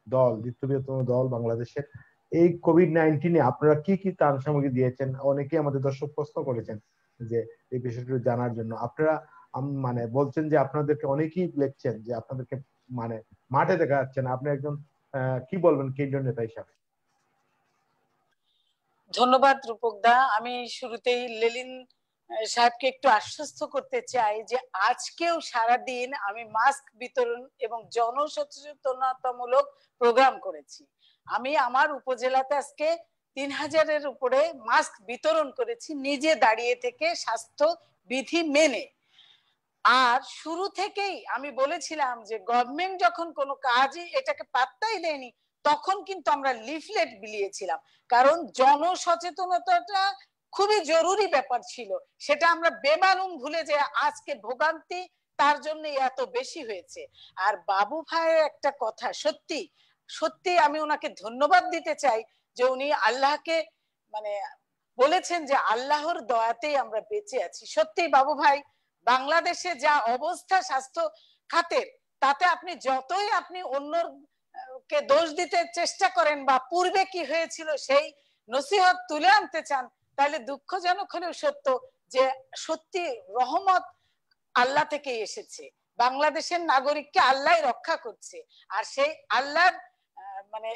দল, দ্বিতীয় বৃহত্তম দল বাংলাদেশের। এই কোভিড-19 আপনারা কি কি ত্রাণ সামগ্রী দিয়েছেন? অনেকেই আমাদের দর্শক প্রশ্ন করেছেন যে এই বিষয়টি জানার জন্য। আপনারা মানে বলছেন যে আপনাদেরকে অনেকেই লিখছেন যে আপনাদেরকে মানে মাঠে দেখা যাচ্ছে না। আপনি একজন কি বলবেন কেন্দ্রীয় নেতা হিসাবে? ধন্যবাদ রূপক দা। আমি শুরুতেই লেলিন সাহেবকে একটু আশ্বস্ত করতে চাই যে আজকেও সারাদিন আমি মাস্ক বিতরণ এবং জনসচেতনতামূলক প্রোগ্রাম করেছি। আমি আমার উপজেলাতে আজকে 3000-এর উপরে মাস্ক বিতরণ করেছি নিজে দাঁড়িয়ে থেকে স্বাস্থ্য বিধি মেনে। আর শুরু থেকেই আমি বলেছিলাম যে গভর্নমেন্ট যখন কোনো কাজই এটাকে পাত্তাই দেয়নি তখন কিন্তু আমরা লিফলেট বিলিয়েছিলাম, কারণ জনসচেতনতাটা খুবই জরুরি ব্যাপার ছিল। সেটা আমরা বেমালুম ভুলে যে আজকে ভোগান্তি তার জন্য এত বেশি হয়েছে। আর বাবু ভাইয়ের একটা কথা সত্যি সত্যি আমি ওনাকে ধন্যবাদ দিতে চাই যে উনি আল্লাহকে মানে বলেছেন যে আল্লাহর দয়াতেই আমরা বেঁচে আছি। সত্যি বাবু ভাই, বাংলাদেশে যা অবস্থা স্বাস্থ্য খাতের, তাতে আপনি যতই আপনি অন্যকে দোষ দিতে চেষ্টা করেন বা পূর্বে কি হয়েছিল সেই নসিহত তুলে আনতে চান, তাহলে দুঃখজনক হলেও সত্য যে সত্যি রহমত আল্লাহ থেকে এসেছে। বাংলাদেশের নাগরিককে আল্লাহ রক্ষা করছে। আর সেই আল্লাহর মানে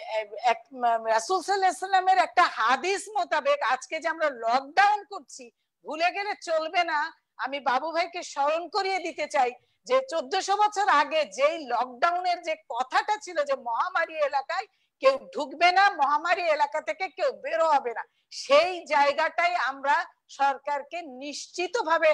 রাসূল সাল্লাল্লাহু আলাইহি ওয়াসাল্লামের একটা হাদিস মোতাবেক আজকে যে আমরা লকডাউন করছি ভুলে গেলে চলবে না। আমি বাবু ভাইকে স্মরণ করিয়ে দিতে চাই যে 1400 বছর আগে যেই লকডাউনের যে কথাটা ছিল যে মহামারী এলাকায় কেউ ঢুকবে না, মহামারী এলাকা থেকে কেউ বেরো হবে না। সেই জায়গাটাই আমরা সরকারকে নিশ্চিতভাবে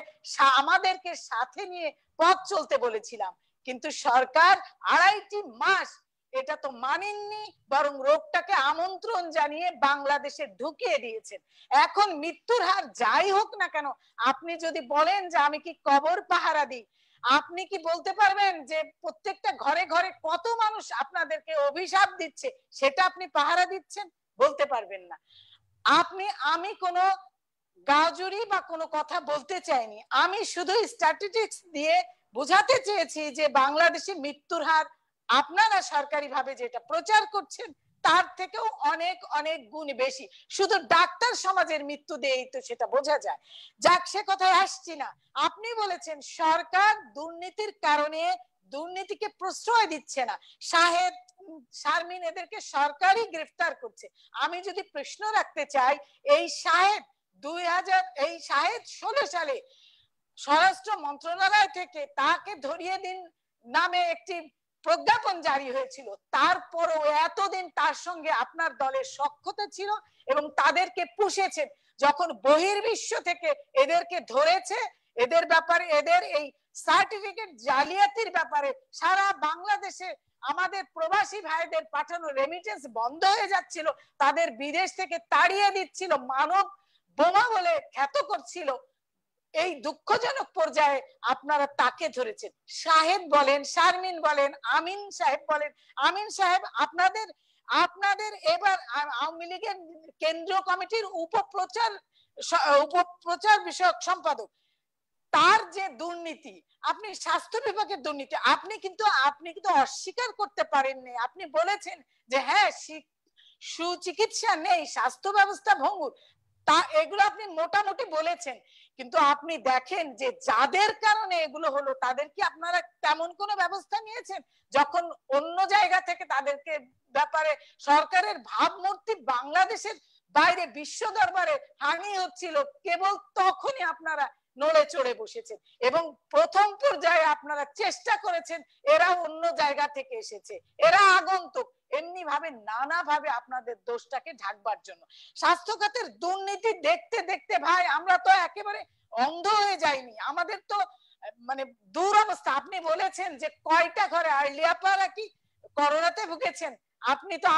আমাদেরকে সাথে নিয়ে পথ চলতে বলেছিলাম, কিন্তু সরকার 2.5 মাস এটা তো মানেননি, বরং রোগটাকে আমন্ত্রণ জানিয়ে বাংলাদেশে ঢুকিয়ে দিয়েছেন। এখন মৃত্যুর হার যাই হোক না কেন, আপনি যদি বলেন যে আমি কি কবর পাহারা দিই, আপনি কি বলতে পারবেন যে প্রত্যেকটা ঘরে ঘরে কত মানুষ আপনাদেরকে অভিশাপ দিচ্ছে সেটা আপনি পাহারা দিচ্ছেন? বলতে পারবেন না। আমি কোনো গাজুরি বা কোনো কথা বলতে চাইনি, আমি শুধু স্ট্যাটিস্টিক্স দিয়ে বোঝাতে চেয়েছি যে বাংলাদেশে মৃত্যুর হার আপনারা সরকারিভাবে যেটা প্রচার করছেন তার থেকেও অনেক অনেক গুণ বেশি। শুধু ডাক্তার সমাজের মৃত্যু দিয়েই তো সেটা বোঝা যায়। যাক, সে কথায় আসছি না। আপনি বলেছেন সরকার দুর্নীতির কারণে দুর্নীতিকে প্রশ্রয় দিচ্ছে না, শাহেদ শারমিন এদেরকে সরকারই গ্রেফতার করছে। আমি যদি প্রশ্ন রাখতে চাই, এই শাহেদ 16 সালে স্বরাষ্ট্র মন্ত্রণালয় থেকে তাকে ধরিয়ে দিন নামে একটি প্রজ্ঞাপন জারি হয়েছিল, তারপরও এতদিন তার সঙ্গে আপনার দলের সখ্যতা ছিল এবং তাদেরকে পুষেছেন। যখন বহির্বিশ্ব থেকে এদেরকে ধরেছে, এদের ব্যাপারে, এদের এই সার্টিফিকেট জালিয়াতির ব্যাপারে সারা বাংলাদেশে আমাদের প্রবাসী ভাইদের পাঠানো রেমিটেন্স বন্ধ হয়ে যাচ্ছিল, তাদের বিদেশ থেকে তাড়িয়ে দিচ্ছিল, মানব বোমা বলে খ্যাত করছিল, এই দুঃখজনক পর্যায়ে আপনারা তাকে ধরেছেন। শাহেদ বলেন, শারমিন বলেন, আমিন সাহেব বলেন। আমিন সাহেব আপনাদের এবার আওয়ামী লীগের কেন্দ্রীয় কমিটির উপপ্রচার বিষয়ক সম্পাদক, তার যে দুর্নীতি, আপনি স্বাস্থ্য বিভাগের দুর্নীতি আপনি কিন্তু অস্বীকার করতে পারেননি। আপনি বলেছেন যে হ্যাঁ সুচিকিৎসা নেই, স্বাস্থ্য ব্যবস্থা ভঙ্গুর, তা এগুলো আপনি মোটামুটি বলেছেন, কিন্তু আপনি দেখেন যে যাদের কারণে এগুলো হলো তাদের কি আপনারা তেমন কোনো ব্যবস্থা নিয়েছেন? যখন অন্য জায়গা থেকে তাদেরকে ব্যাপারে সরকারের ভাবমূর্তি বাংলাদেশের বাইরে বিশ্ব দরবারে হানি হচ্ছিল, কেবল তখনই আপনারা নড়ে চড়ে বসেছেন এবং প্রথম পর্যায়ে আপনারা চেষ্টা করেছেন এরা অন্য জায়গা থেকে এসেছে, এরা আগন্তুক, এমনি ভাবে নানা ভাবে আপনাদের দোষটাকে ঢাকবার জন্য। স্বাস্থ্য খাতের দুর্নীতি দেখতে দেখতে ভাই আমরা তো একেবারে অন্ধ হয়ে যাইনি, আমাদের তো মানে দুরবস্থা। আপনি বলেছেন যে কয়টা ঘরে আলিয়াপাড়া কি করোনাতে ভুগেছেন, আপনি তো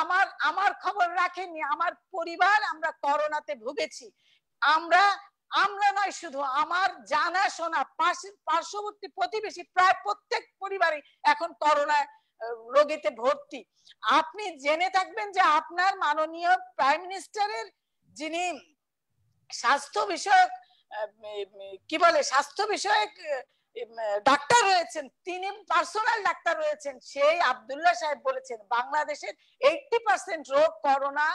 আমার খবর রাখেননি। আমার পরিবার আমরা করোনাতে ভুগেছি, আমরা নয় শুধু, আমার জানাশোনা পার্শ্ববর্তী প্রতিবেশী প্রায় প্রত্যেক পরিবারে এখন করোনা রোগীতে ভর্তি। আপনি জেনে থাকবেন যে আপনার মাননীয় প্রাইম মিনিস্টারের যিনি স্বাস্থ্য বিষয়ক ডাক্তার রয়েছেন, তিনি পার্সোনাল ডাক্তার রয়েছেন, সেই আব্দুল্লাহ সাহেব বলেছেন বাংলাদেশের 80% রোগ করোনা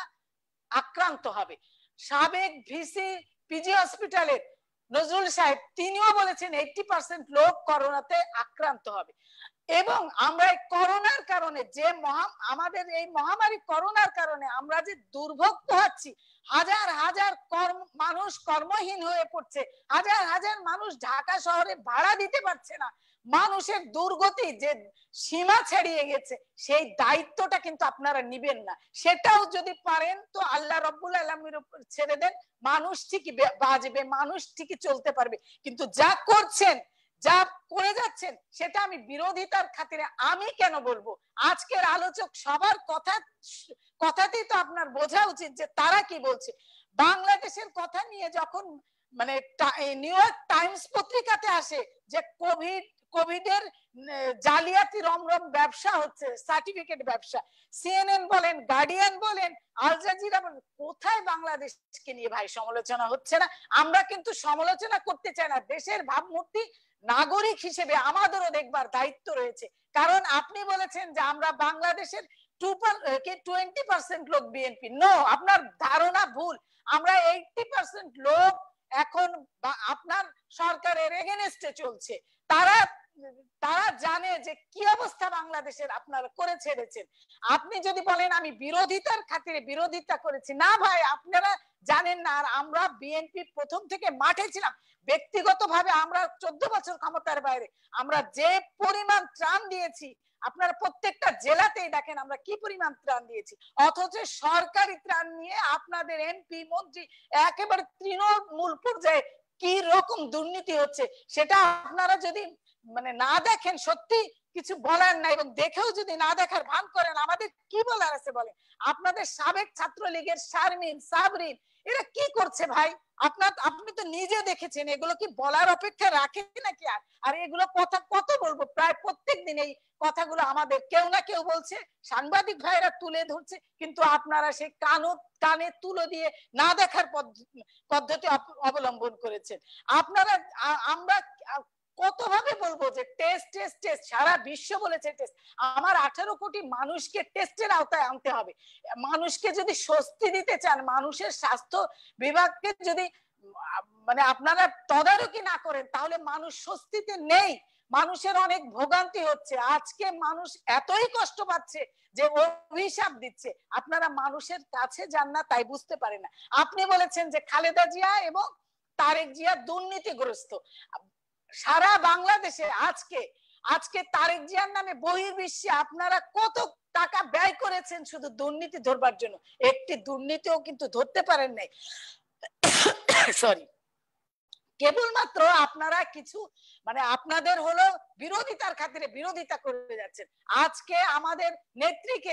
আক্রান্ত হবে। সাবেক ভিসি পিজি হসপিটালের নজরুল সাহেব তিনিও বলেছেন 80% লোক করোনাতে আক্রান্ত হবে। এবং আমরা এই করোনার কারণে যে আমাদের এই মহামারী করোনার কারণে আমরা যে দুর্ভোগ পোহাচ্ছি, হাজার হাজার মানুষ কর্মহীন হয়ে পড়ছে, হাজার হাজার মানুষ ঢাকা শহরে ভাড়া দিতে পারছে না, মানুষের দুর্গতি যে সীমা ছাড়িয়ে গেছে, সেই দায়িত্বটা কিন্তু আপনারা নিবেন না। সেটাও যদি পারেন তো আল্লাহ রব্বুল আলামিনের উপর ছেড়ে দেন, মানুষ ঠিকই বাঁচবে, মানুষ ঠিকই চলতে পারবে। কিন্তু যা করছেন, যা করে যাচ্ছেন, সেটা আমি বিরোধিতার খাতিরে আমি কেন বলবো? আজকের আলোচক সবার কথাতেই তো আপনার বোঝা উচিত যে তারা কি বলছে। বাংলাদেশের কথা নিয়ে যখন মানে নিউ ইয়র্ক টাইমস পত্রিকাতে আসে যে কোভিডের জালিয়াতি রমরম ব্যবসা হচ্ছে, সার্টিফিকেট ব্যবসা, সিএনএন বলেন, গার্ডিয়ান বলেন, আল জাজিরা বলেন, কোথায় বাংলাদেশকে নিয়ে ভাই সমালোচনা হচ্ছে না? আমরা কিন্তু সমালোচনা করতে চাই না, দেশের ভাবমূর্তি নাগরিক হিসেবে আমাদেরও দেখবার দায়িত্ব রয়েছে। কারণ আপনি বলেছেন যে আমরা বাংলাদেশের 20% লোক বিএনপি, নো, আপনার ধারণা ভুল। আমরা 80% লোক এখন আপনার সরকারের এগেনস্টে চলছে, তারা জানে যে কি অবস্থা বাংলাদেশের, আপনারা করে ছেড়েছেন। আপনি যদি বলেন আমি বিরোধিতার খাতিরে বিরোধিতা করেছি, না ভাই, আপনারা জানেন না। আর আমরা বিএনপি প্রথম থেকে মাঠে ছিলাম, ব্যক্তিগতভাবে আমরা 14 বছর ক্ষমতার বাইরে, আমরা যে পরিমাণ ত্রাণ দিয়েছি আপনারা প্রত্যেকটা জেলাতেই দেখেন আমরা কি পরিমাণ ত্রাণ দিয়েছি। অথচ সরকারি ত্রাণ নিয়ে আপনাদের এমপি মন্ত্রী একেবারে তৃণমূল পর্যায়ে কি রকম দুর্নীতি হচ্ছে সেটা আপনারা যদি মানে না দেখেন, সত্যি কিছু বলার নাই। এবং দেখেও যদি না দেখার ভান করেন, আমাদের কি বলার আছে বলেন? আপনাদের সাবেক ছাত্রলীগের শারমিন, সাবরিন, এরা কি করছে ভাই? আপনি তো নিজে দেখেছেন, এগুলো কি বলার অপেক্ষা রাখে নাকি? আর এগুলো কথা কত বলবো, প্রায় প্রত্যেক দিন এই কথাগুলো আমাদের কেউ না কেউ বলছে, সাংবাদিক ভাইরা তুলে ধরছে, কিন্তু আপনারা সেই কানে তুলো দিয়ে না দেখার পদ্ধতি অবলম্বন করেছেন। আপনারা আমরা কতভাবে বলবো যে টেস্ট টেস্ট টেস্ট, সারা বিশ্ব বলেছে টেস্ট। আমার 18 কোটি মানুষকে টেস্টের আওতায় আনতে হবে। মানুষকে যদি স্বস্তি দিতে চান, মানুষের স্বাস্থ্য বিভাগকে যদি মানে আপনারা তদারকি না করেন, তাহলে মানুষ স্বস্তিতে নেই। মানুষের অনেক ভোগান্তি হচ্ছে। আজকে মানুষ এতই কষ্ট পাচ্ছে যে অভিশাপ দিচ্ছে। আপনারা মানুষের কাছে যান না, তাই বুঝতে পারেন না। আপনি বলেছেন যে খালেদা জিয়া এবং তারেক জিয়া দুর্নীতিগ্রস্ত। সারা বাংলাদেশে আজকে তারেক জিয়ার নামে বহির্বিশ্বে আপনারা কত টাকা ব্যয় করেছেন শুধু দুর্নীতি ধরবার জন্য। একটি দুর্নীতিও কিন্তু ধরতে পারেন নাই। সরি, কেবলমাত্র আপনারা কিছু মানে আপনাদের হলো বিরোধিতার খাতিরে বিরোধিতা করে যাচ্ছেন। আজকে আমাদের নেত্রীকে,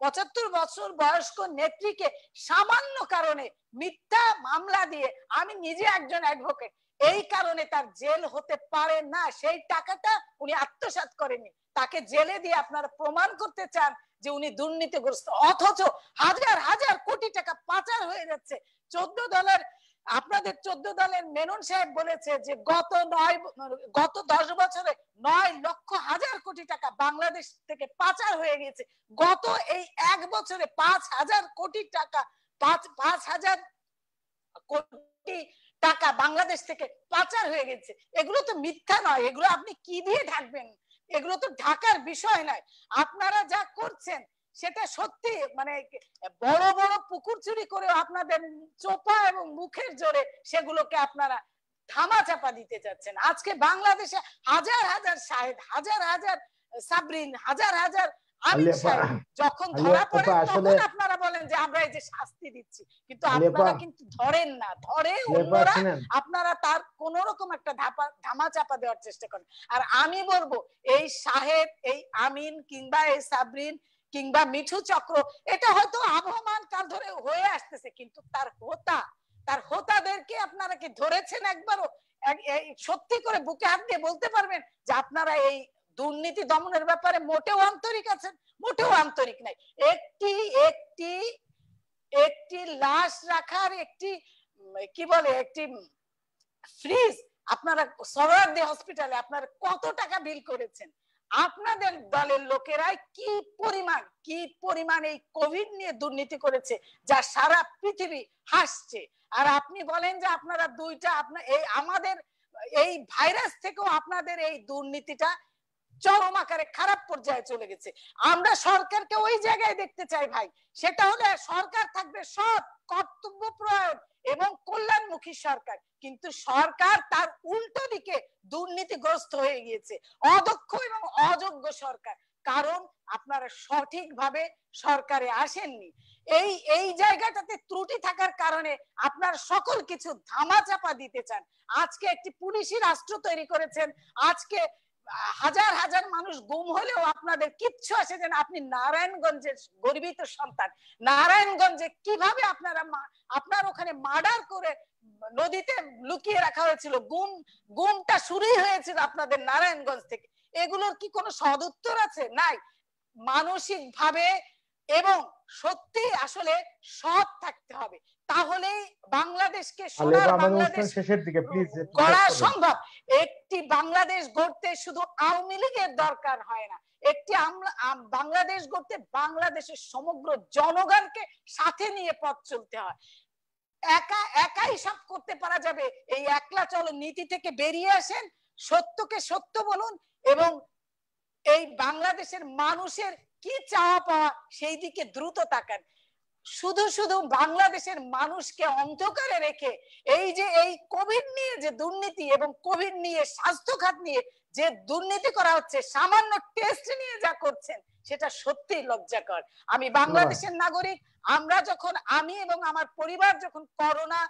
75 বছর বয়স্ক নেত্রীকে সামান্য কারণে মিথ্যা মামলা দিয়ে, আমি নিজে একজন অ্যাডভোকেট, এই কারণে তার জেল হতে পারে না। সেই টাকাটা উনি আত্মসাৎ করেনি, তাকে জেলে দিয়ে আপনারা প্রমাণ করতে চান যে উনি দুর্নীতিগ্রস্ত। অথচ হাজার হাজার কোটি টাকা পাচার হয়ে যাচ্ছে। 14 দলের আপনাদের 14 দলের মেনন সাহেব বলেছে যে গত 10 বছরে 9 লক্ষ হাজার কোটি টাকা বাংলাদেশ থেকে পাচার হয়ে গেছে। গত এই 1 বছরে 5,000 কোটি টাকা 5,000 কোটি টাকা বাংলাদেশ থেকে পাচার হয়ে গেছে। এগুলো তো মিথ্যা নয়, এগুলো আপনি কি দিয়ে ঢাকবেন? এগুলো তো ঢাকার বিষয় নয়। আপনারা যা করছেন সেটা সত্যি মানে বড় বড় পুকুর চুরি করে আপনাদের চোপা এবং মুখের জোরে সেগুলোকে আপনারা ধামা চাপা দিতে যাচ্ছেন। আজকে বাংলাদেশে হাজার হাজার শাহেদ, হাজার হাজার সাবরিন, হাজার হাজার আমিন সাহেব যখন ধরা পড়ে তখন আপনারা বলেন যে আমরা এই যে শাস্তি দিচ্ছি, কিন্তু আপনারা কিন্তু ধরেন না, ধরে অন্যরা, আপনারা তার কোন রকম একটা ধামা চাপা দেওয়ার চেষ্টা করেন। আর আমি বলবো এই শাহেদ, এই আমিন কিংবা এই সাবরিন কিংবা মিঠু চক্র, এটা হয়তো আবহমান কাল ধরে হয়ে আসতেছে, কিন্তু তার হোতাদেরকে আপনারা কি ধরেছেন একবারও? সত্যি করে বুকে হাত দিয়ে বলতে পারবেন যে আপনারা এই দুর্নীতি দমনের ব্যাপারে মোটেও আন্তরিক আছেন? মোটেও আন্তরিক নাই। একটি লাশ রাখার একটি কি বলে একটি ফ্রিজ আপনারা সরোয়ার্দী হসপিটালে আপনারা কত টাকা বিল করেছেন? আপনাদের দলের লোকেরাই কি পরিমাণ এই কোভিড নিয়ে দুর্নীতি করেছে যা সারা পৃথিবী হাসছে। আর আপনি বলেন যে আপনারা আমাদের এই ভাইরাস থেকেও আপনাদের এই দুর্নীতিটা চরম আকারে খারাপ পর্যায়ে চলে গেছে। আমরা সরকারকে ওই জায়গায় দেখতে চাই ভাই, সেটা হলে সরকার থাকবে সৎ, কর্তব্যপরায়ণ এবং কল্যাণমুখী সরকার। কিন্তু সরকার তার উল্টো দিকে দুর্নীতিগ্রস্ত হয়ে গিয়েছে, অদক্ষ এবং অযোগ্য সরকার। কারণ আপনারা সঠিকভাবে সরকারে আসেননি। এই জায়গাটাতে ত্রুটি থাকার কারণে আপনারা সকল কিছু ধামাচাপা দিতে চান। আজকে একটি পুলিশি রাষ্ট্র তৈরি করেছেন, আজকে হাজার হাজার মানুষ গুম হলেও আপনাদের কিচ্ছু আসে না। আপনি নারায়ণগঞ্জের গর্বিত সন্তান, নারায়ণগঞ্জে কিভাবে আপনার ওখানে মার্ডার করে নদীতে লুকিয়ে রাখা হয়েছিল, গুমটা শুরুই হয়েছিল আপনাদের নারায়ণগঞ্জ থেকে। এগুলোর কি কোনো সদুত্তর আছে? নাই। মানসিক ভাবে এবং সত্যি আসলে সৎ থাকতে হবে, তাহলেই বাংলাদেশকে সোনার বাংলাদেশ গড়া সম্ভব। একটি বাংলাদেশ গড়তে শুধু আওয়ামী লীগের দরকার হয় না, একটি বাংলাদেশ গড়তে বাংলাদেশের সমগ্র জনগণকে সাথে নিয়ে পথ চলতে হয়। একাই সব করতে পারা যাবে? এই একলা চলো নীতি থেকে বেরিয়ে আসেন, সত্যকে সত্য বলুন এবং এই বাংলাদেশের মানুষের কি চাওয়া পাওয়া সেই দিকে দ্রুত তাকান। শুধু শুধু বাংলাদেশের মানুষকে অন্ধকারে রেখে এই যে এই কোভিড নিয়ে যে দুর্নীতি এবং কোভিড নিয়ে স্বাস্থ্য খাত নিয়ে যে দুর্নীতি করা হচ্ছে, সামান্য টেস্ট নিয়ে যা করছেন সেটা সত্যিই লজ্জাকর। আমি বাংলাদেশের নাগরিক, আমরা যখন আমি এবং আমার পরিবার যখন করোনা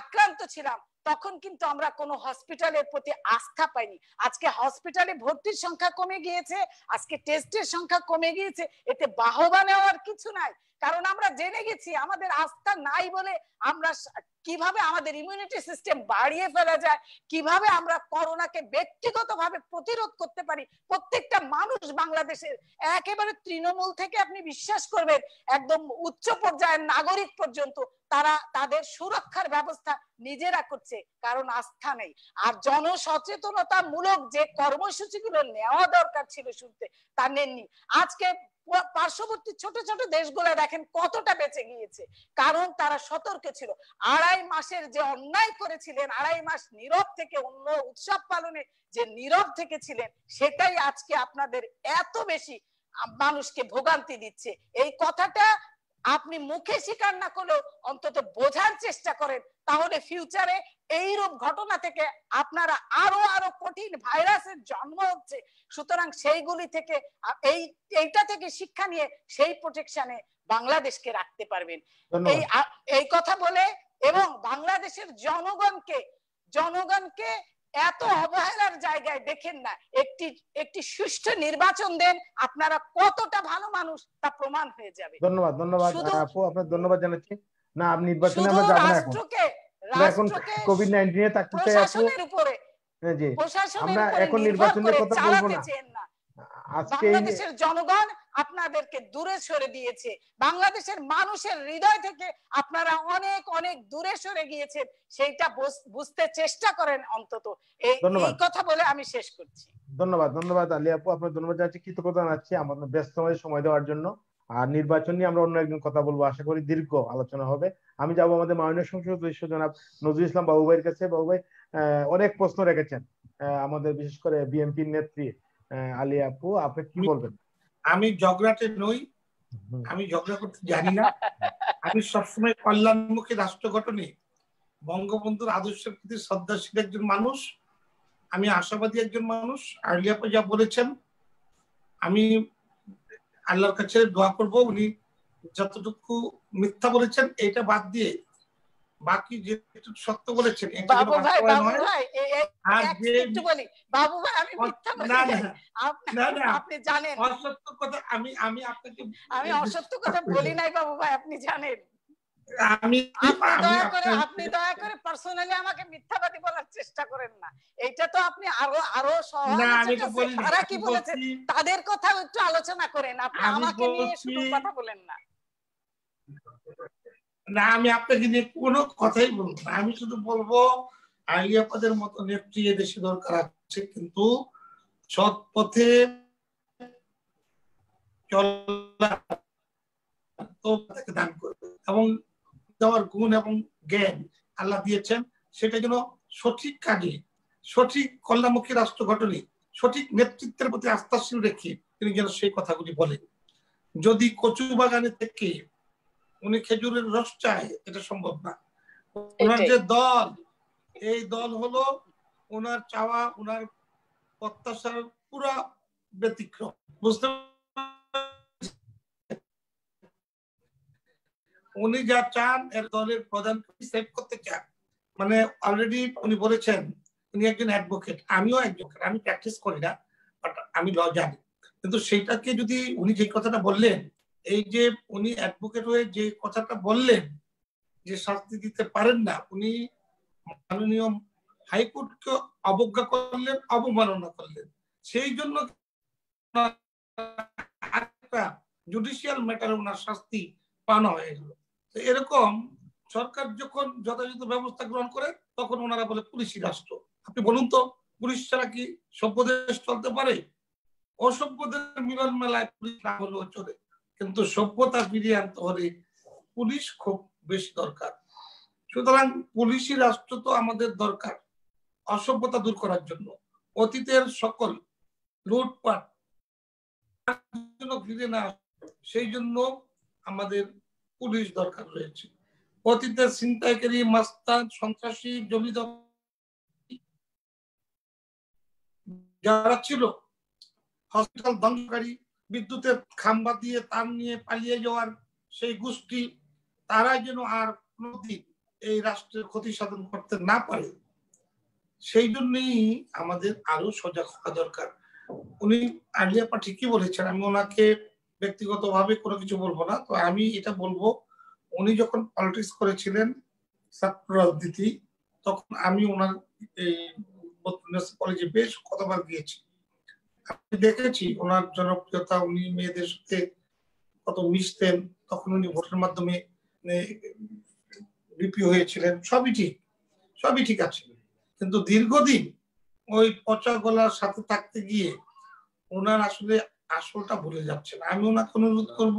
আক্রান্ত ছিলাম তখন কিন্তু আমরা কোনো হসপিটালের প্রতি আস্থা পাইনি। আজকে হসপিটালে ভর্তির সংখ্যা কমে গিয়েছে, আজকে টেস্টের সংখ্যা কমে গিয়েছে, এতে বাহবা নেওয়ার কিছু নাই। কারণ আমরা জেনে গেছি আমাদের আস্থা নাই বলে আমরা কিভাবে আমাদের ইমিউনিটি সিস্টেম বাড়িয়ে ফেলা যায়, কিভাবে আমরা করোনাকে ব্যক্তিগতভাবে প্রতিরোধ করতে পারি। প্রত্যেকটা মানুষ বাংলাদেশের একেবারে তৃণমূল থেকে আপনি বিশ্বাস করবেন একদম উচ্চ পর্যায়ের নাগরিক পর্যন্ত তারা তাদের সুরক্ষার ব্যবস্থা নিজেরা করছে, কারণ আস্থা নেই। আর জনসচেতনতামূলক যে কর্মসূচিগুলো নেওয়া দরকার ছিল শুনতে তা নেননি। আজকে পার্শ্ববর্তী ছোট ছোট দেশগুলো দেখেন কতটা বেঁচে গিয়েছে, কারণ তারা সতর্ক ছিল। 2.5 মাসের যে অন্যায় করেছিলেন, 2.5 মাস নীরব থেকে অন্য উৎসব পালনে যে নীরব থেকে ছিলেন, সেটাই আজকে আপনাদের এত বেশি মানুষকে ভোগান্তি দিচ্ছে। এই কথাটা আপনি মুখে স্বীকার না করলেও অন্তত বোঝার চেষ্টা করেন, তাহলে ফিউচারে এইরূপ ঘটনা থেকে আপনারা আরো কঠিন ভাইরাসের জন্ম হচ্ছে, সুতরাং সেইগুলি থেকে এইটা থেকে শিক্ষা নিয়ে সেই প্রোটেকশনে বাংলাদেশকে রাখতে পারবেন। এই কথা বলে এবং বাংলাদেশের জনগণকে এত অবহেলার জায়গায় দেখেন না, একটি সুষ্ঠু নির্বাচন দেন, আপনারা কতটা ভালো মানুষ তা প্রমাণ হয়ে যাবে। ধন্যবাদ আপু, আপনার ধন্যবাদ জানাচ্ছি। না, আপনি নির্বাচনে আমরা যাব না এখন কোভিড-19 এ থাকতে চাই আপু। প্রশাসনের উপরে জি, আমরা এখন নির্বাচনের কথা বলবো না। আজকে বাংলাদেশের জনগণ আপনাদেরকে দূরে সরে দিয়েছে, বাংলাদেশের মানুষের হৃদয় থেকে আপনারা অনেক অনেক দূরে সরে গিয়েছেন, সেইটা বুঝতে চেষ্টা করেন অন্তত। এই কথা বলে আমি শেষ করছি। ধন্যবাদ আলী আপু, আপনার ধন্যবাদ জানাচ্ছি, কৃতজ্ঞতা জানাচ্ছি আমাদের ব্যস্ত সময় দেওয়ার জন্য। আর নির্বাচন নিয়ে আমরা অন্য একদিন কথা বলবো, আশা করি দীর্ঘ আলোচনা হবে। আমি যাব আমাদের মাননীয় সংসদ সদস্য জনাব নজরুল ইসলাম বাবু ভাইয়ের কাছে। বাবু ভাই অনেক প্রশ্ন রেখেছেন আমাদের, বিশেষ করে বিএনপির নেত্রী আলী আপু, আপনি কি বলবেন? আমি ঝগড়াটে নই, আমি ঝগড়া করতে জানি না। আমি সবসময় কল্যাণমুখী রাষ্ট্র গঠনে বঙ্গবন্ধুর আদর্শের প্রতি শ্রদ্ধাশীল একজন মানুষ, আমি আশাবাদী একজন মানুষ। আলী আপু যা বলেছেন আমি আল্লাহর কাছে দোয়া করব উনি যতটুকু মিথ্যা বলেছেন এটা বাদ দিয়ে বাকি যেটুকু সত্য বলেছেন বাবু ভাই একটু বলি, বাবু ভাই আমি মিথ্যা বলি না, আপনি জানেন অসত্য কথা আমি আপনাকে আমি অসত্য কথা বলি নাই বাবু ভাই, আপনি জানেন। আপনি দয়া করে পার্সোনালি আমাকে মিথ্যাবাদী বলার চেষ্টা করেন না, এইটা তো আপনি আরো তারা কি বলেছেন তাদের কথা একটু আলোচনা করেন, আপনি আমাকে নিয়ে শুধু কথা বলেন না। না, আমি আপনাকে নিয়ে কোনো কথাই বলবো না, আমি শুধু বলবো আলিয়া পদের মতো নেত্রী এদেশে দরকার আছে, কিন্তু সৎ পথে চলা দান করবে এবং দেওয়ার গুণ এবং জ্ঞান আল্লাহ দিয়েছেন, সেটা যেন সঠিক কাজে, সঠিক কল্যাণমুখী রাষ্ট্র গঠনে, সঠিক নেতৃত্বের প্রতি আস্থাশীল রেখে তিনি যেন সেই কথাগুলি বলেন। যদি কচু বাগানে থেকে উনি খেজুরের রস চায়, এটা সম্ভব না। ওনার যে দল, এই দল হলো ওনার চাওয়া, ওনার প্রত্যাশার পুরা ব্যতিক্রম, বুঝতে উনি যা চান এর দলের প্রধান সেট করতে চান। মানে অলরেডি উনি বলেছেন উনি একজন অ্যাডভোকেট, আমিও অ্যাডভোকেট, আমি প্র্যাকটিস করি না বাট আমি ল জানি, কিন্তু সেইটাকে যদি উনি যে কথাটা বললেন, এই যে উনি অ্যাডভোকেট হয়ে যে কথাটা বললেন যে শাস্তি দিতে পারেন না, উনি মাননীয় হাইকোর্টকে অবজ্ঞা করলেন, অবমাননা করলেন। সেই জন্য জুডিশিয়াল ম্যাটারে ওনার শাস্তি পাওয়া হয়ে গেল। এরকম সরকার যখন যথাযথ ব্যবস্থা গ্রহণ করে তখন ওনারা বলে পুলিশি রাষ্ট্র। আপনি বলুন তো, পুলিশ ছাড়া কি সভ্য দেশ চলতে পারে? অসভ্যদের মিলন মেলায় পুলিশ না হলেও চলে, কিন্তু সভ্যতা ফিরিয়ে আনতে হলে পুলিশ খুব বেশি দরকার। সুতরাং পুলিশি রাষ্ট্র তো আমাদের দরকার অসভ্যতা দূর করার জন্য। অতীতের সকল লুটপাট ফিরে না, সেই জন্য আমাদের পুলিশ দরকার রয়েছে। অতীতে ছিনতাইকারী, মাস্তান, সন্ত্রাসী, জমিদার যারা ছিল, হসপিটাল ধ্বংসকারী, বিদ্যুতের খাম্বা দিয়ে তার নিয়ে পালিয়ে যাওয়ার সেই গোষ্ঠী, তারা যেন আর কোনোদিন এই রাষ্ট্রের ক্ষতি সাধন করতে না পারে, সেই জন্যই আমাদের আরো সজাগ হওয়া দরকার। উনি আলিয়াপা ঠিকই বলেছেন, আমি ওনাকে ব্যক্তিগতভাবে কোনো কিছু বলবো না। তো আমি এটা বলবো, উনি যখন পলিটিক্স করেছিলেন, ছাত্র রাজনীতি, তখন আমি ওনার এই কলেজে বেশ কতবার গিয়েছি, আমি দেখেছি ওনার জনপ্রিয়তা। উনি মেয়েদের সাথে কত মিশতেন, তখন উনি ভোটের মাধ্যমে বিপি হয়েছিলেন, সবই ঠিক আছে। কিন্তু দীর্ঘদিন ওই পচা গলার সাথে থাকতে গিয়ে ওনার আসলে আসলটা ভুলে যাচ্ছেন। আমি ওনাকে অনুরোধ করব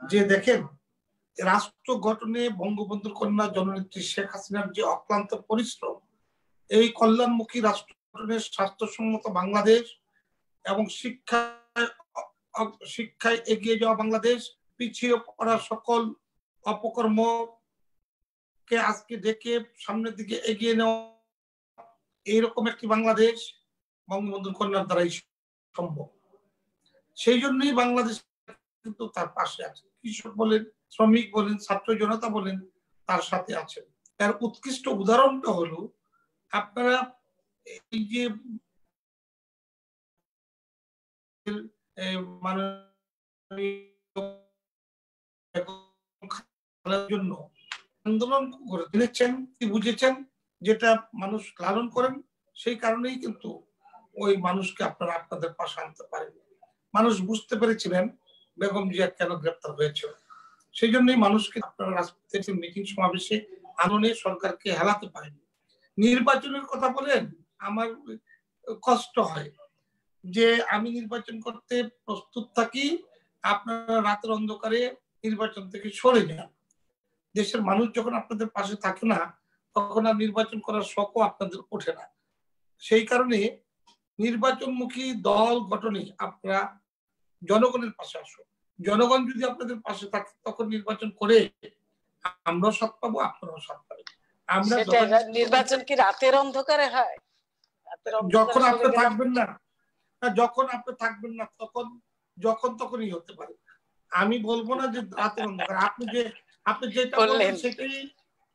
যে দেখেন, রাষ্ট্র গঠনে বঙ্গবন্ধুর কন্যা জননেত্রী শেখ হাসিনার যে অক্লান্ত পরিশ্রম, এই কল্যাণমুখী রাষ্ট্র গঠনের স্বাস্থ্যসম্মত বাংলাদেশ এবং শিক্ষায় এগিয়ে যাওয়া বাংলাদেশ, পিছিয়ে পড়া সকল অপকর্মকে আজকে ডেকে সামনের দিকে এগিয়ে নেওয়া, এইরকম একটি বাংলাদেশ বঙ্গবন্ধুর কন্যার দ্বারাই সম্ভব। সেই জন্যই বাংলাদেশ কিন্তু তার পাশে আছে। কৃষক বলেন, শ্রমিক বলেন, ছাত্র জনতা বলেন, তার সাথে আছেন। তার উৎকৃষ্ট উদাহরণটা হলো, আপনারা এই যে জন্য আন্দোলন করে তুলেছেন, বুঝেছেন, যেটা মানুষ লালন করেন, সেই কারণেই কিন্তু ওই মানুষকে আপনারা আপনাদের পাশে আনতে পারেন। মানুষ বুঝতে পেরেছিলেন বেগম জিয়া কেন গ্রেপ্তার হয়েছিল, সেই জন্যই মানুষকে আপনারা রাজপথে মিটিং সমাবেশে আননে সরকারকে হেলাতে পারেন। নির্বাচনের কথা বলেন, আমার কষ্ট হয় যে আমি নির্বাচন করতে প্রস্তুত থাকি, আপনারা রাতের অন্ধকারে নির্বাচন থেকে সরে যান। দেশের মানুষ যখন আপনাদের পাশে থাকে না, তখন আর নির্বাচন করার শখও আপনাদের ওঠে না। সেই কারণে নির্বাচনমুখী দল গঠনে আপনারা জনগণের পাশে আসুন। জনগণ যদি আপনাদের পাশে থাকে, তখন নির্বাচন করে আমরাও স্বাদ পাবো, আপনারাও স্বাদ পাবেন। আমরা নির্বাচন কি রাতের অন্ধকারে হয়? যখন আপনি থাকবেন না, তখন তখনই হতে পারে। আমি বলবো না যে রাতের অন্ধকার। আপনি যেটা বললেন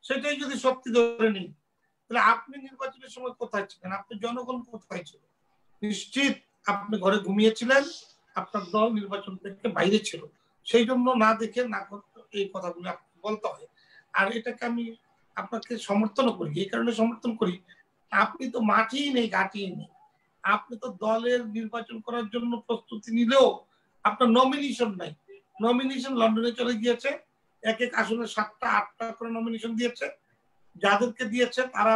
সেটাই যদি সত্যি ধরে নিই, তাহলে আপনি নির্বাচনের সময় কোথায় ছিলেন? আপনি জনগণ কোথায় ছিল? নিশ্চিত আপনি ঘরে ঘুমিয়েছিলেন, আপনার দল নির্বাচন থেকে বাইরে ছিল। সেই জন্য না দেখে না এই কথাগুলো বলতে হয়। আর এটাকে আমি আপনাকে সমর্থন করি, এই কারণে সমর্থন করি, আপনি তো মাঠেই নেই, ঘাটেই নেই। আপনি তো দলের নির্বাচন করার জন্য প্রস্তুতি নিলেও আপনার নমিনেশন নাই। নমিনেশন লন্ডনে চলে গিয়েছে, এক এক আসনে 7টা 8টা করে নমিনেশন দিয়েছে। যাদেরকে দিয়েছে তারা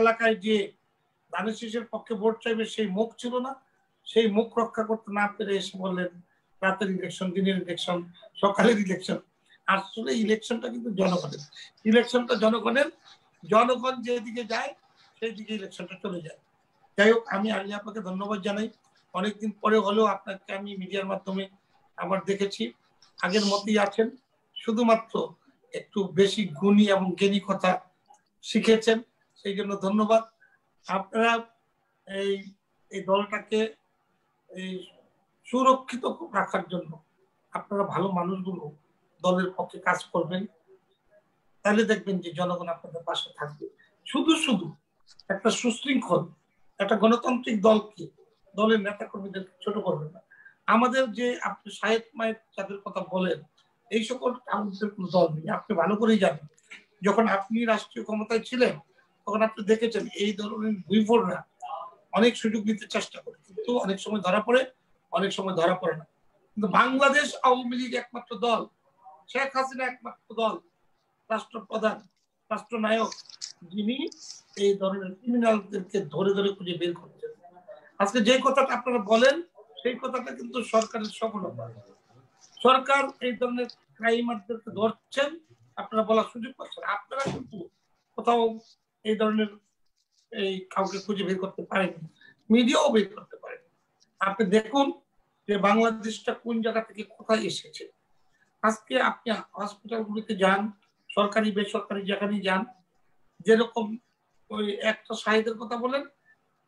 এলাকায় যে ধানের শীষের পক্ষে ভোট চাইবে সেই মুখ ছিল না। সেই মুখ রক্ষা করতে না পেরে এসে বললেন রাতের ইলেকশন, দিনের ইলেকশন, সকালের ইলেকশন। আসলে ইলেকশনটা কিন্তু জনগণের, ইলেকশনটা জনগণের। জনগণ যেদিকে যায় সেই দিকে ইলেকশনটা চলে যায়। যাই হোক, আমি আলিয়া আপনাকে ধন্যবাদ জানাই। অনেকদিন পরে হলেও আপনাকে আমি মিডিয়ার মাধ্যমে আবার দেখেছি, আগের মতোই আছেন, শুধুমাত্র একটু বেশি গুণী এবং জ্ঞানী কথা শিখেছেন, সেই জন্য ধন্যবাদ। আপনারা এই দলটাকে এই সুরক্ষিত রাখার জন্য আপনারা ভালো মানুষগুলো দলের পক্ষে কাজ করবেন, তাহলে দেখবেন যে জনগণ আপনাদের পাশে থাকবে। শুধু একটা সুশৃঙ্খল একটা গণতান্ত্রিক দলকে, দলের নেতা কর্মীদের ছোট করবেন না। আমাদের যে আপনি সাহেব মায়ের যাদের কথা বলেন, এই সকল আমাদের কোনো দল নেই। আপনি ভালো করেই জানেন, যখন আপনি রাষ্ট্রীয় ক্ষমতায় ছিলেন তখন আপনি দেখেছেন এই ধরনের ভুইফোড়রা অনেক সুযোগ নিতে চেষ্টা করে, কিন্তু অনেক সময় ধরা পড়ে, অনেক সময় ধরা পড়ে না। কিন্তু বাংলাদেশ আওয়ামী লীগ একমাত্র দল, শেখ হাসিনা একমাত্র দল, রাষ্ট্রপ্রধান, রাষ্ট্রনায়ক, যিনি এই ধরনের ক্রিমিনালদেরকে ধরে ধরে খুঁজে বের করছেন। আজকে যে কথাটা আপনারা বলেন, সেই কথাটা কিন্তু সরকারের সফলতা। সরকার এই ধরনের ক্রাইমারদেরকে ধরছেন, আপনারা বলার সুযোগ পাচ্ছেন। আপনারা কিন্তু কোথাও এই ধরনের কাউকে খুঁজে বের করতে পারেন, মিডিয়াও বের করতে পারেন। আপনি দেখুন যে বাংলাদেশটা কোন জায়গা থেকে কোথায় এসেছে। আজকে আপনি হসপিটালগুলিতে যান, সরকারি বেসরকারি যেখানেই যান, যেরকম ওই একটা শাহেদের কথা বলেন,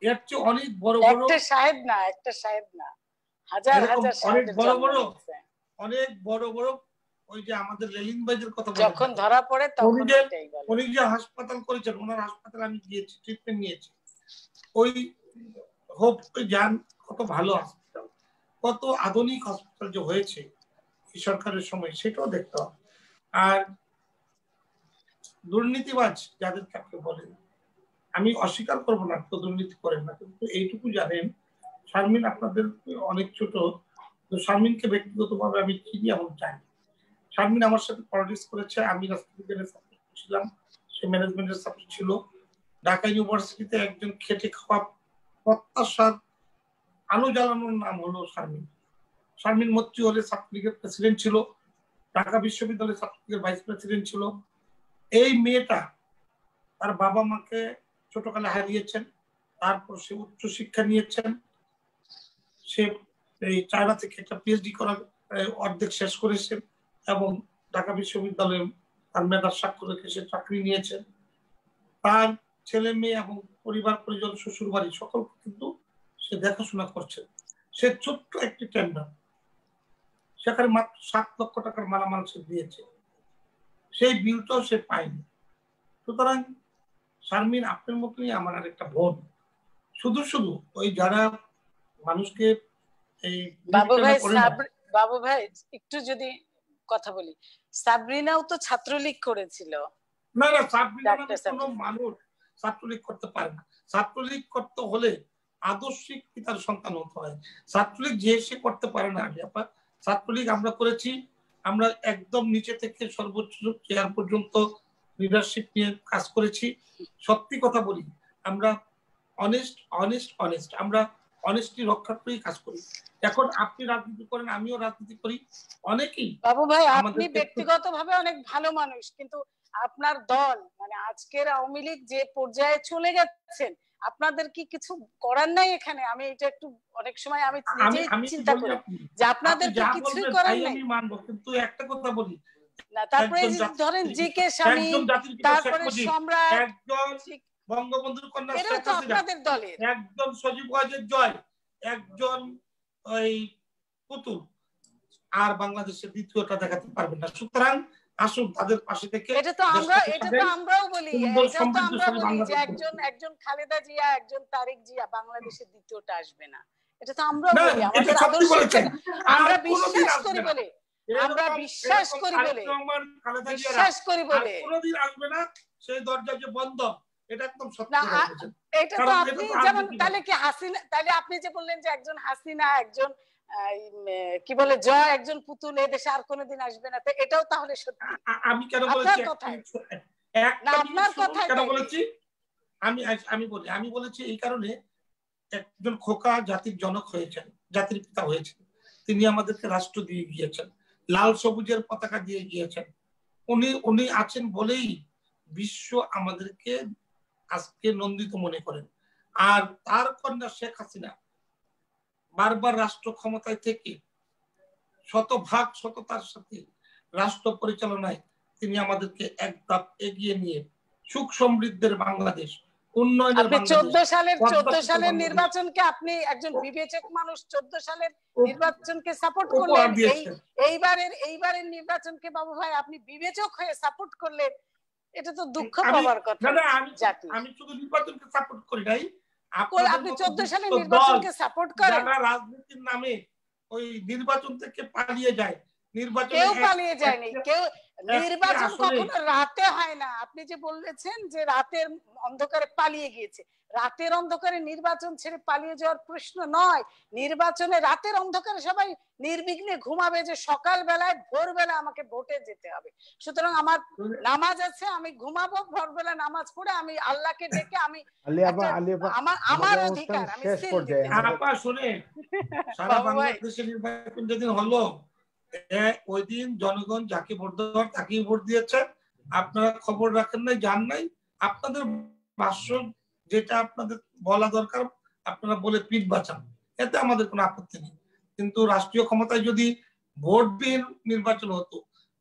এর চেয়ে অনেক বড় বড়, একটা শাহেদ না হাজার হাজার অনেক শাহেদের বড় জন্ম বড়, হয়েছে। অনেক বড় বড় ওই যে আমাদের লেলিন ভাইদের কথা যখন ধরা পড়ে তখন এটাই বলে। উনি যে হাসপাতাল করেছেন, ওনার হাসপাতালে আমি গিয়েছি, ট্রিটমেন্ট নিয়েছি। ওই হোপ যান, কত ভালো হসপিটাল, কত আধুনিক হসপিটাল যে হয়েছে এই সরকারের সময়, সেটাও দেখতে হবে। আর দুর্নীতিবাজ যাদেরকে আপনি বলেন, আমি অস্বীকার করবো না তো দুর্নীতি করেন না, কিন্তু এইটুকু জানেন শারমিন আপনাদের অনেক ছোট, তো শারমিনকে ব্যক্তিগতভাবে আমি চিনি এমন চাই। শারমিন আমার সাথে পলিটিক্স করেছে, আমি রাষ্ট্রবিজ্ঞানের ছাত্র ছিলাম, সে ম্যানেজমেন্টের ছাত্র ছিল। ঢাকা ইউনিভার্সিটিতে একজন খেটে খাওয়া প্রত্যাশার আলো জ্বালানোর নাম হলো শারমিন। শারমিন মন্ত্রী হলে ছাত্রলীগের প্রেসিডেন্ট ছিল, ঢাকা বিশ্ববিদ্যালয়ের ছাত্রলীগের ভাইস প্রেসিডেন্ট ছিল। এই মেয়েটা তার বাবা মাকে ছোটকালে হারিয়েছেন, তারপর সে উচ্চ শিক্ষা নিয়েছেন, সে এই চায়না থেকে একটা পিএইচডি করার অর্ধেক শেষ করেছেন এবং ঢাকা বিশ্ববিদ্যালয়ে তার মেধার স্বাক্ষর রেখে সে চাকরি নিয়েছেন। তার ছেলে মেয়ে এবং পরিবার পরিজন, শ্বশুর বাড়ি সকল কিন্তু সে দেখাশোনা করছে। সে ছোট্ট একটি টেন্ডার, সেখানে মাত্র 7 লক্ষ টাকার মালামাল সে দিয়েছে, সেই বিলটাও সে পায়নি। সুতরাং শারমিন আপনার মতনই আমার আর একটা বোন। শুধু শুধু ওই যারা মানুষকে এই বাবু ভাই একটু যদি কথা বলি, সাবরিনাও তো ছাত্রলীগ করেছিল। না না, সাবরিনা কোনো মানুষ ছাত্রলীগ করতে পারে না। ছাত্রলীগ করতে হলে আদর্শিক পিতার সন্তান হতে হয়। ছাত্রলীগ যে সে করতে পারে না। ছাত্রলীগ আমরা করেছি, আমরা একদম নিচে থেকে সর্বোচ্চ চেয়ার পর্যন্ত লিডারশিপ নিয়ে কাজ করেছি। সত্যি কথা বলি, আমরা অনেস্ট, আমরা অনেস্টি রক্ষা করেই কাজ করি। এখন আপনি রাজনীতি করেন, আমিও রাজনীতি করি, অনেকেই। বাবু ভাই আপনি ব্যক্তিগতভাবে অনেক ভালো মানুষ, কিন্তু আপনার দল মানে আজকের আওয়ামী লীগ যে পর্যায়ে চলে গেছেন, আপনাদের কি কিছু করার নাই এখানে? আমি এটা একটু অনেক সময় আমি নিজেই চিন্তা করি যে আপনাদের কি কিছুই করার নাই। আমি মানবো, কিন্তু একটা কথা বলি না, তারপরে ধরেন জিকে স্বামী, তারপরে সম্রাট, একজন বঙ্গবন্ধুর কন্যা শেখ হাসিনা, আপনাদের দলের একজন সজীব ওয়াজেদ জয়, একজন ওই পুতুল, আর বাংলাদেশের দ্বিতীয়টা দেখাতে পারবেন না। সুতরাং আসুন তাদের পাশে থেকে, এটা তো আমরাও বলি যে একজন খালেদা জিয়া, একজন তারেক জিয়া, বাংলাদেশের দ্বিতীয়টা আসবে না। এটা তো আমরাও বলি, আমাদের আদর্শ, আমরা বিশ্বাস করি বলে, কোনোদিন আসবে না, সেই দরজা যে বন্ধ, এটা একদম সত্যি। এটা তো আপনি যেমন, তাহলে কি হাসিনা, তাহলে আপনি যে বললেন যে একজন হাসিনা, একজন কি বলে জয়, একজন পুতুল এই দেশে আর কোনোদিন আসবে না, তো এটাও তাহলে সত্যি? আমি কেন বলেছি আপনার কথাই কেন বলেছি, আমি বলেছি এই কারণে, একজন খোকা জাতির জনক হয়েছেন, জাতির পিতা হয়েছেন, তিনি আমাদেরকে রাষ্ট্র দিয়ে গিয়েছেন, লাল সবুজের পতাকা দিয়ে গিয়েছেন। উনি আছেন বলেই বিশ্ব আমাদেরকে আজকে নন্দিত মনে করেন। আর তার কন্যা শেখ হাসিনা বারবার রাষ্ট্র ক্ষমতায় থেকে শতভাগ সততার সাথে রাষ্ট্র পরিচালনায় তিনি আমাদেরকে এক ধাপ এগিয়ে নিয়ে সুখ সমৃদ্ধের বাংলাদেশ, উন্নয়নের বাংলাদেশ। 14 সালের নির্বাচনকে আপনি একজন বিবেচক মানুষ, 14 সালের নির্বাচনকে সাপোর্ট করলেন, এইবারের নির্বাচনকে বাবু ভাই আপনি বিবেচক হয়ে সাপোর্ট করলেন, এটা তো দুঃখ পাওয়ার কথা। আমি শুধু নির্বাচনকে সাপোর্ট করি নাই, আপনি 14 সালের নির্বাচনকে সাপোর্ট করেন। যারা রাজনীতির নামে ওই নির্বাচন থেকে পালিয়ে যায়, কেউ পালিয়ে যায়নি, কেউ নির্বাচন কখনো রাতে হয় না। আপনি যে বলেছেন যে রাতের অন্ধকারে পালিয়ে গিয়েছে, রাতের অন্ধকারে নির্বাচন ছেড়ে পালিয়ে যাওয়ার প্রশ্ন নয়। নির্বাচনে রাতের অন্ধকারে সবাই নির্বিঘ্নে ঘুমাবে যে সকাল বেলায় ভোরবেলা আমাকে ভোটে যেতে হবে। সুতরাং আমার নামাজ আছে, আমি ঘুমাবো, ভোরবেলা নামাজ পড়ে আমি আল্লাহকে ডেকে আমি আমার অধিকার আমি শুনে সারা বাংলাদেশে নির্বাচন যেদিন হলো, ওই দিন জনগণ যাকে ভোট দেওয়ার তাকেই ভোট দিয়েছে। আপনারা খবর রাখেন নাই, জান নাই। আপনাদের ভাষ্য যেটা আপনাদের বলা দরকার আপনারা বলে পিঠ বাঁচান, এতে আমাদের কোনো আপত্তি নেই। কিন্তু রাষ্ট্রীয় ক্ষমতায় যদি ভোটবিহীন নির্বাচন হতো,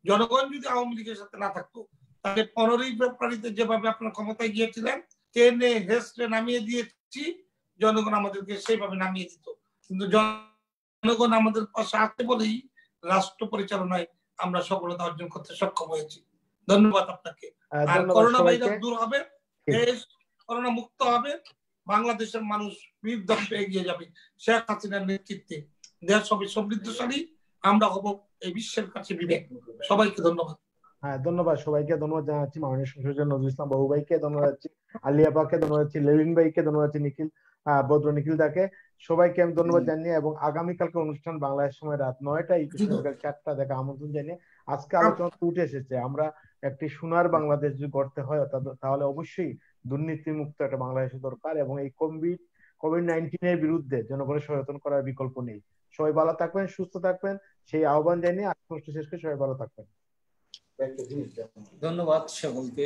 জনগণ যদি আওয়ামী লীগের সাথে না থাকতো, তাহলে 15ই ফেব্রুয়ারিতে যেভাবে আপনার ক্ষমতায় গিয়েছিলেন, টেনে হেসড়ে নামিয়ে দিয়েছি, জনগণ আমাদেরকে সেইভাবে নামিয়ে দিত। কিন্তু জনগণ আমাদের পাশে আসতে বলেই রাষ্ট্র পরিচালনায় আমরা সফলতা অর্জন করতে সক্ষম হয়েছি। ধন্যবাদ আপনাকে। আর করোনা ভাইরাস দূর হবে, দেশ করোনা মুক্ত হবে, বাংলাদেশের মানুষ বীর দম্পে এগিয়ে যাবে শেখ হাসিনার নেতৃত্বে। দেশ হবে সমৃদ্ধশালী, আমরা হব এই বিশ্বের কাছে বিবেক। সবাইকে ধন্যবাদ। হ্যাঁ, ধন্যবাদ সবাইকে। ধন্যবাদ জানাচ্ছি মাননীয় সংসদ নজরুল ইসলাম বাবু ভাইকে, ধন্যবাদ জানাচ্ছি আলিয়া আপাকে, ধন্যবাদ জানাচ্ছি লেলিন ভাইকে, ধন্যবাদ জানাচ্ছি নিখিল বদ্র নিখিল দাকে। সবাইকে আমি ধন্যবাদ জানিয়ে এবং আগামীকালকে অনুষ্ঠান বাংলাদেশ সময় রাত 9টায়, 4টা দেখা আমন্ত্রণ জানিয়ে আজকে আলোচনা উঠে এসেছে, আমরা একটি সোনার বাংলাদেশ যদি গড়তে হয় তাহলে অবশ্যই দুর্নীতি মুক্ত একটা বাংলাদেশের দরকার এবং এই কোভিড-19 এর বিরুদ্ধে জনগণের সচেতন করার বিকল্প নেই। সবাই ভালো থাকবেন, সুস্থ থাকবেন, সেই আহ্বান জানিয়ে আজকে শেষ করে সবাই ভালো থাকবেন। ধন্যবাদ সকলকে।